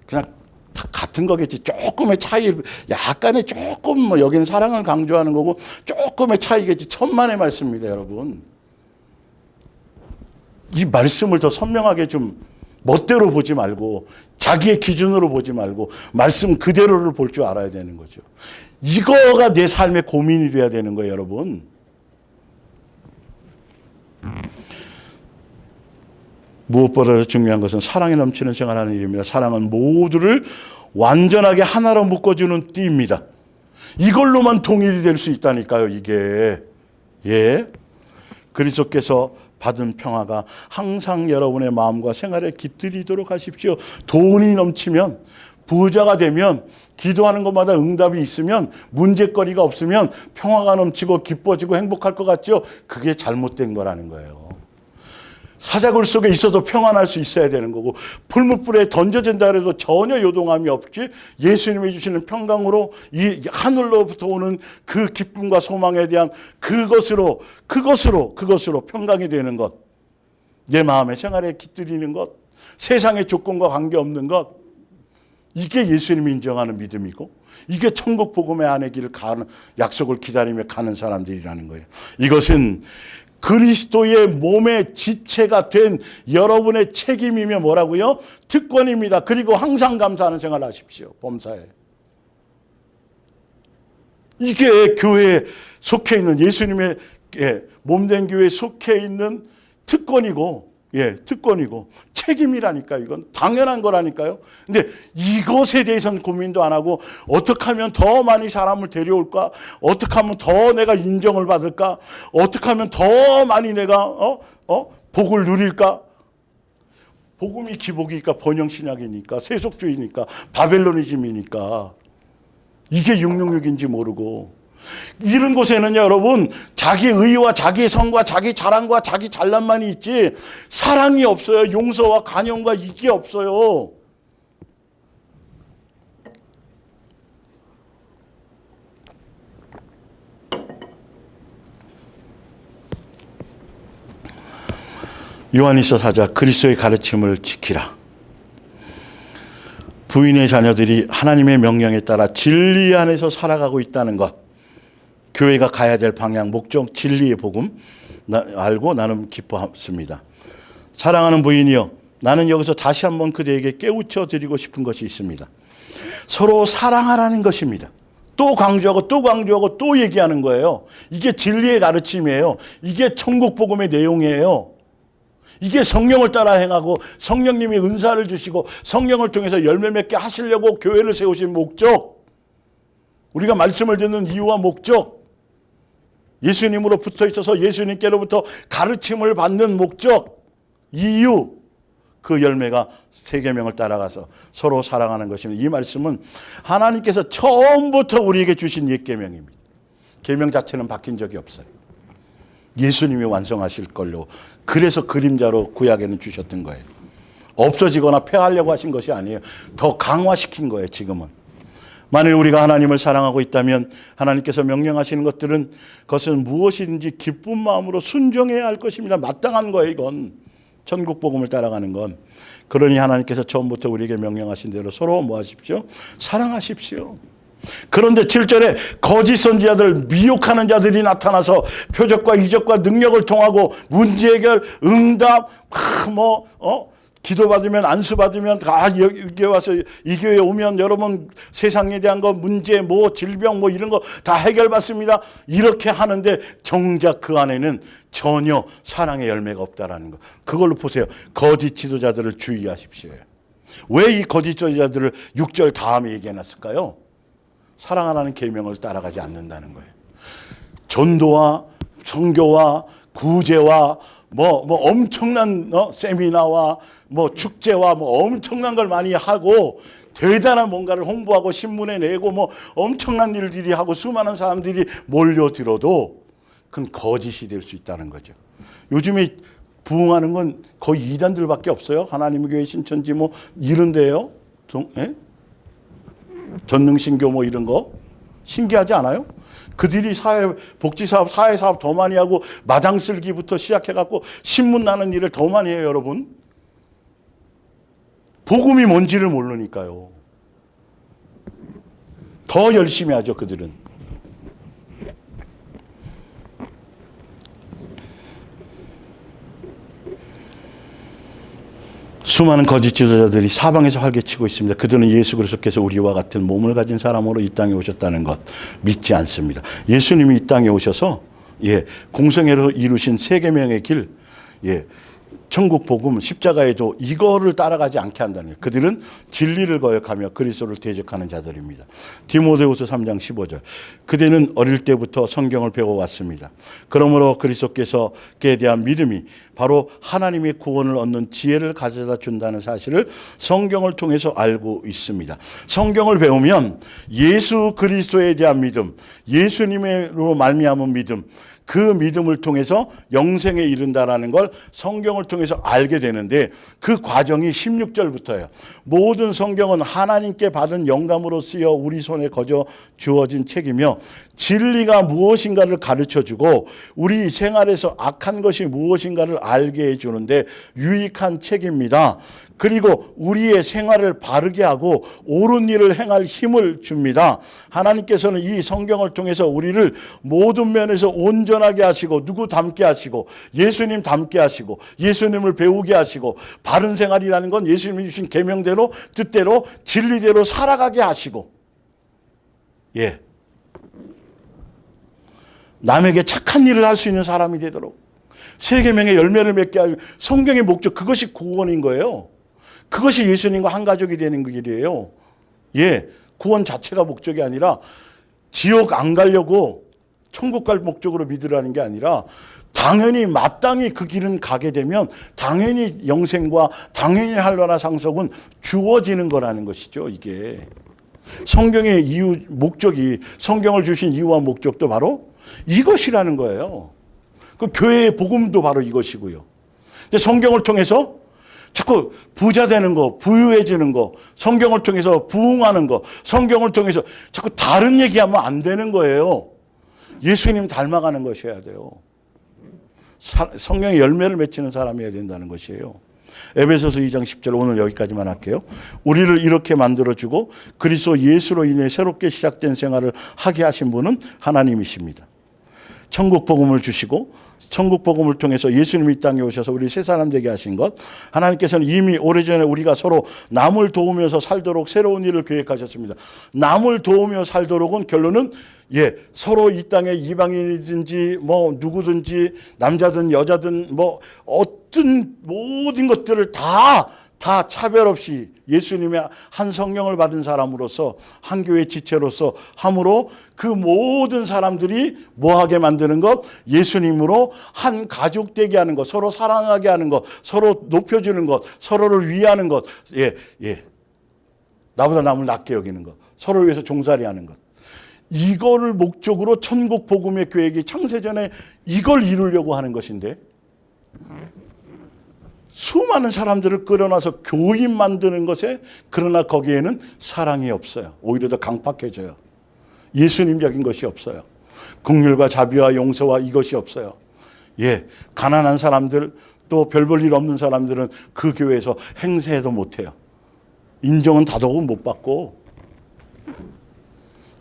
그냥 다 같은 거겠지. 조금의 차이, 약간의 조금 뭐 여기는 사랑을 강조하는 거고 조금의 차이겠지. 천만의 말씀입니다, 여러분. 이 말씀을 더 선명하게 좀 멋대로 보지 말고 자기의 기준으로 보지 말고 말씀 그대로를 볼 줄 알아야 되는 거죠. 이거가 내 삶의 고민이 돼야 되는 거예요, 여러분. 무엇보다도 중요한 것은 사랑에 넘치는 생활하는 일입니다. 사랑은 모두를 완전하게 하나로 묶어주는 띠입니다. 이걸로만 통일이 될 수 있다니까요, 이게. 예. 그리스도께서 받은 평화가 항상 여러분의 마음과 생활에 깃들이도록 하십시오. 돈이 넘치면, 부자가 되면, 기도하는 것마다 응답이 있으면, 문제거리가 없으면 평화가 넘치고 기뻐지고 행복할 것 같죠? 그게 잘못된 거라는 거예요. 사자굴 속에 있어도 평안할 수 있어야 되는 거고 풀무불에 던져진다 해도 전혀 요동함이 없지 예수님이 주시는 평강으로 이 하늘로부터 오는 그 기쁨과 소망에 대한 그것으로 평강이 되는 것, 내 마음의 생활에 깃들이는 것, 세상의 조건과 관계없는 것, 이게 예수님이 인정하는 믿음이고 이게 천국 복음의 안의 길을 가는 약속을 기다리며 가는 사람들이라는 거예요. 이것은 그리스도의 몸의 지체가 된 여러분의 책임이며 뭐라고요? 특권입니다. 그리고 항상 감사하는 생활을 하십시오. 범사에. 이게 교회에 속해 있는 예수님의 몸된 교회에 속해 있는 특권이고 책임이라니까 이건 당연한 거라니까요. 근데 이것에 대해서는 고민도 안 하고 어떻게 하면 더 많이 사람을 데려올까? 어떻게 하면 더 내가 인정을 받을까? 어떻게 하면 더 많이 내가 복을 누릴까? 복음이 기복이니까 번영신약이니까 세속주의니까 바벨로니즘이니까 이게 666인지 모르고 이런 곳에는 여러분 자기 의와 자기 성과 자기 자랑과 자기 잘난만이 있지 사랑이 없어요. 용서와 간용과 이게 없어요. 요한일서 4장 그리스도의 가르침을 지키라. 부인의 자녀들이 하나님의 명령에 따라 진리 안에서 살아가고 있다는 것, 교회가 가야 될 방향, 목적, 진리의 복음 알고 나는 기뻐했습니다. 사랑하는 부인이여, 나는 여기서 다시 한번 그대에게 깨우쳐 드리고 싶은 것이 있습니다. 서로 사랑하라는 것입니다. 또 강조하고 또 강조하고 또 얘기하는 거예요. 이게 진리의 가르침이에요. 이게 천국 복음의 내용이에요. 이게 성령을 따라 행하고 성령님이 은사를 주시고 성령을 통해서 열매 맺게 하시려고 교회를 세우신 목적, 우리가 말씀을 듣는 이유와 목적, 예수님으로 붙어 있어서 예수님께로부터 가르침을 받는 목적, 이유, 그 열매가 세계명을 따라가서 서로 사랑하는 것입니다. 이 말씀은 하나님께서 처음부터 우리에게 주신 옛 계명입니다. 계명 자체는 바뀐 적이 없어요. 예수님이 완성하실 걸로, 그래서 그림자로 구약에는 주셨던 거예요. 없어지거나 폐하려고 하신 것이 아니에요. 더 강화시킨 거예요, 지금은. 만일 우리가 하나님을 사랑하고 있다면 하나님께서 명령하시는 것들은 그것은 무엇이든지 기쁜 마음으로 순종해야 할 것입니다. 마땅한 거예요, 이건. 천국 복음을 따라가는 건. 그러니 하나님께서 처음부터 우리에게 명령하신 대로 서로 뭐 하십시오? 사랑하십시오. 그런데 7절에 거짓 선지자들, 미혹하는 자들이 나타나서 표적과 이적과 능력을 통하고 문제 해결, 응답, 기도 받으면 안수 받으면 다 여기 와서 이 교회에 오면 여러분 세상에 대한 거 문제 질병 이런 거 다 해결받습니다. 이렇게 하는데 정작 그 안에는 전혀 사랑의 열매가 없다라는 거. 그걸로 보세요. 거짓 지도자들을 주의하십시오. 왜 이 거짓 지도자들을 6절 다음에 얘기해 놨을까요? 사랑하라는 계명을 따라가지 않는다는 거예요. 전도와 선교와 구제와 엄청난 세미나와 축제와 엄청난 걸 많이 하고 대단한 뭔가를 홍보하고 신문에 내고 엄청난 일들이 하고 수많은 사람들이 몰려들어도 그건 거짓이 될 수 있다는 거죠. 요즘에 부흥하는 건 거의 이단들밖에 없어요. 하나님의 교회 신천지 이런데요. 전능신교 이런 거 신기하지 않아요? 그들이 복지사업, 사회사업 더 많이 하고 마당 쓸기부터 시작해갖고 신문 나는 일을 더 많이 해요, 여러분. 복음이 뭔지를 모르니까요. 더 열심히 하죠, 그들은. 수많은 거짓 지도자들이 사방에서 활개치고 있습니다. 그들은 예수 그리스도께서 우리와 같은 몸을 가진 사람으로 이 땅에 오셨다는 것 믿지 않습니다. 예수님이 이 땅에 오셔서 공생애로 이루신 세 계명의 길, 천국 복음, 십자가에도 이거를 따라가지 않게 한다는 거예요. 그들은 진리를 거역하며 그리스도를 대적하는 자들입니다. 디모데후서 3장 15절. 그대는 어릴 때부터 성경을 배워왔습니다. 그러므로 그리스도께서에 대한 믿음이 바로 하나님의 구원을 얻는 지혜를 가져다 준다는 사실을 성경을 통해서 알고 있습니다. 성경을 배우면 예수 그리스도에 대한 믿음, 예수님으로 말미암은 믿음, 그 믿음을 통해서 영생에 이른다라는 걸 성경을 통해서 알게 되는데 그 과정이 16절부터예요. 모든 성경은 하나님께 받은 영감으로 쓰여 우리 손에 거저 주어진 책이며 진리가 무엇인가를 가르쳐주고 우리 생활에서 악한 것이 무엇인가를 알게 해주는데 유익한 책입니다. 그리고 우리의 생활을 바르게 하고 옳은 일을 행할 힘을 줍니다. 하나님께서는 이 성경을 통해서 우리를 모든 면에서 온전하게 하시고 누구 닮게 하시고 예수님 닮게 하시고 예수님을 배우게 하시고 바른 생활이라는 건 예수님이 주신 계명대로 뜻대로 진리대로 살아가게 하시고 남에게 착한 일을 할 수 있는 사람이 되도록 세 계명의 열매를 맺게 하고 성경의 목적 그것이 구원인 거예요. 그것이 예수님과 한 가족이 되는 길이에요. 구원 자체가 목적이 아니라 지옥 안 가려고 천국 갈 목적으로 믿으라는 게 아니라 당연히 마땅히 그 길은 가게 되면 당연히 영생과 당연히 한란한 상속은 주어지는 거라는 것이죠. 이게 성경의 이유 목적이 성경을 주신 이유와 목적도 바로 이것이라는 거예요. 그 교회의 복음도 바로 이것이고요. 근데 성경을 통해서 자꾸 부자 되는 거, 부유해지는 거, 성경을 통해서 부흥하는 거, 성경을 통해서 자꾸 다른 얘기하면 안 되는 거예요. 예수님 닮아가는 것이어야 돼요. 성경의 열매를 맺히는 사람이어야 된다는 것이에요. 에베소서 2장 10절 오늘 여기까지만 할게요. 우리를 이렇게 만들어주고 그리스도 예수로 인해 새롭게 시작된 생활을 하게 하신 분은 하나님이십니다. 천국 복음을 주시고 천국 복음을 통해서 예수님이 이 땅에 오셔서 우리 새 사람 되게 하신 것, 하나님께서는 이미 오래전에 우리가 서로 남을 도우면서 살도록 새로운 일을 계획하셨습니다. 남을 도우며 살도록은 결론은 서로 이 땅에 이방인이든지 누구든지 남자든 여자든 어떤 모든 것들을 다 차별 없이 예수님의 한 성령을 받은 사람으로서 한 교회 지체로서 함으로 그 모든 사람들이 뭐하게 만드는 것? 예수님으로 한 가족 되게 하는 것, 서로 사랑하게 하는 것, 서로 높여주는 것, 서로를 위하는 것, 나보다 남을 낮게 여기는 것, 서로를 위해서 종살이 하는 것. 이거를 목적으로 천국 복음의 계획이 창세전에 이걸 이루려고 하는 것인데 수많은 사람들을 끌어놔서 교인 만드는 것에 그러나 거기에는 사랑이 없어요. 오히려 더 강팍해져요. 예수님적인 것이 없어요. 긍휼과 자비와 용서와 이것이 없어요. 가난한 사람들 또 별 볼 일 없는 사람들은 그 교회에서 행세해도 못해요. 인정은 다더욱 못 받고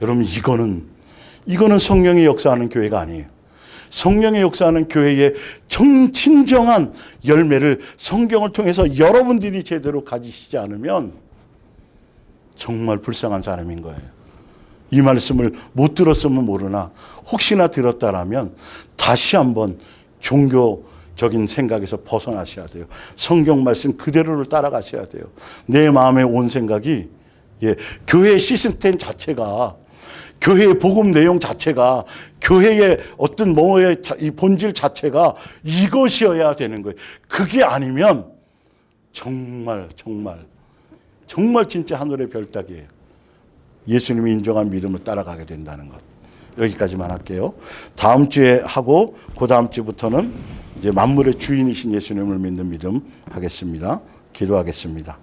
여러분 이거는 성령의 역사하는 교회가 아니에요. 성령의 역사하는 교회의 진정한 열매를 성경을 통해서 여러분들이 제대로 가지시지 않으면 정말 불쌍한 사람인 거예요. 이 말씀을 못 들었으면 모르나 혹시나 들었다라면 다시 한번 종교적인 생각에서 벗어나셔야 돼요. 성경 말씀 그대로를 따라가셔야 돼요. 내 마음에 온 생각이 교회 시스템 자체가, 교회의 복음 내용 자체가, 교회의 어떤 뭐의 이 본질 자체가 이것이어야 되는 거예요. 그게 아니면 정말 진짜 하늘의 별 따기예요. 예수님이 인정한 믿음을 따라가게 된다는 것. 여기까지만 할게요. 다음 주에 하고 그 다음 주부터는 이제 만물의 주인이신 예수님을 믿는 믿음 하겠습니다. 기도하겠습니다.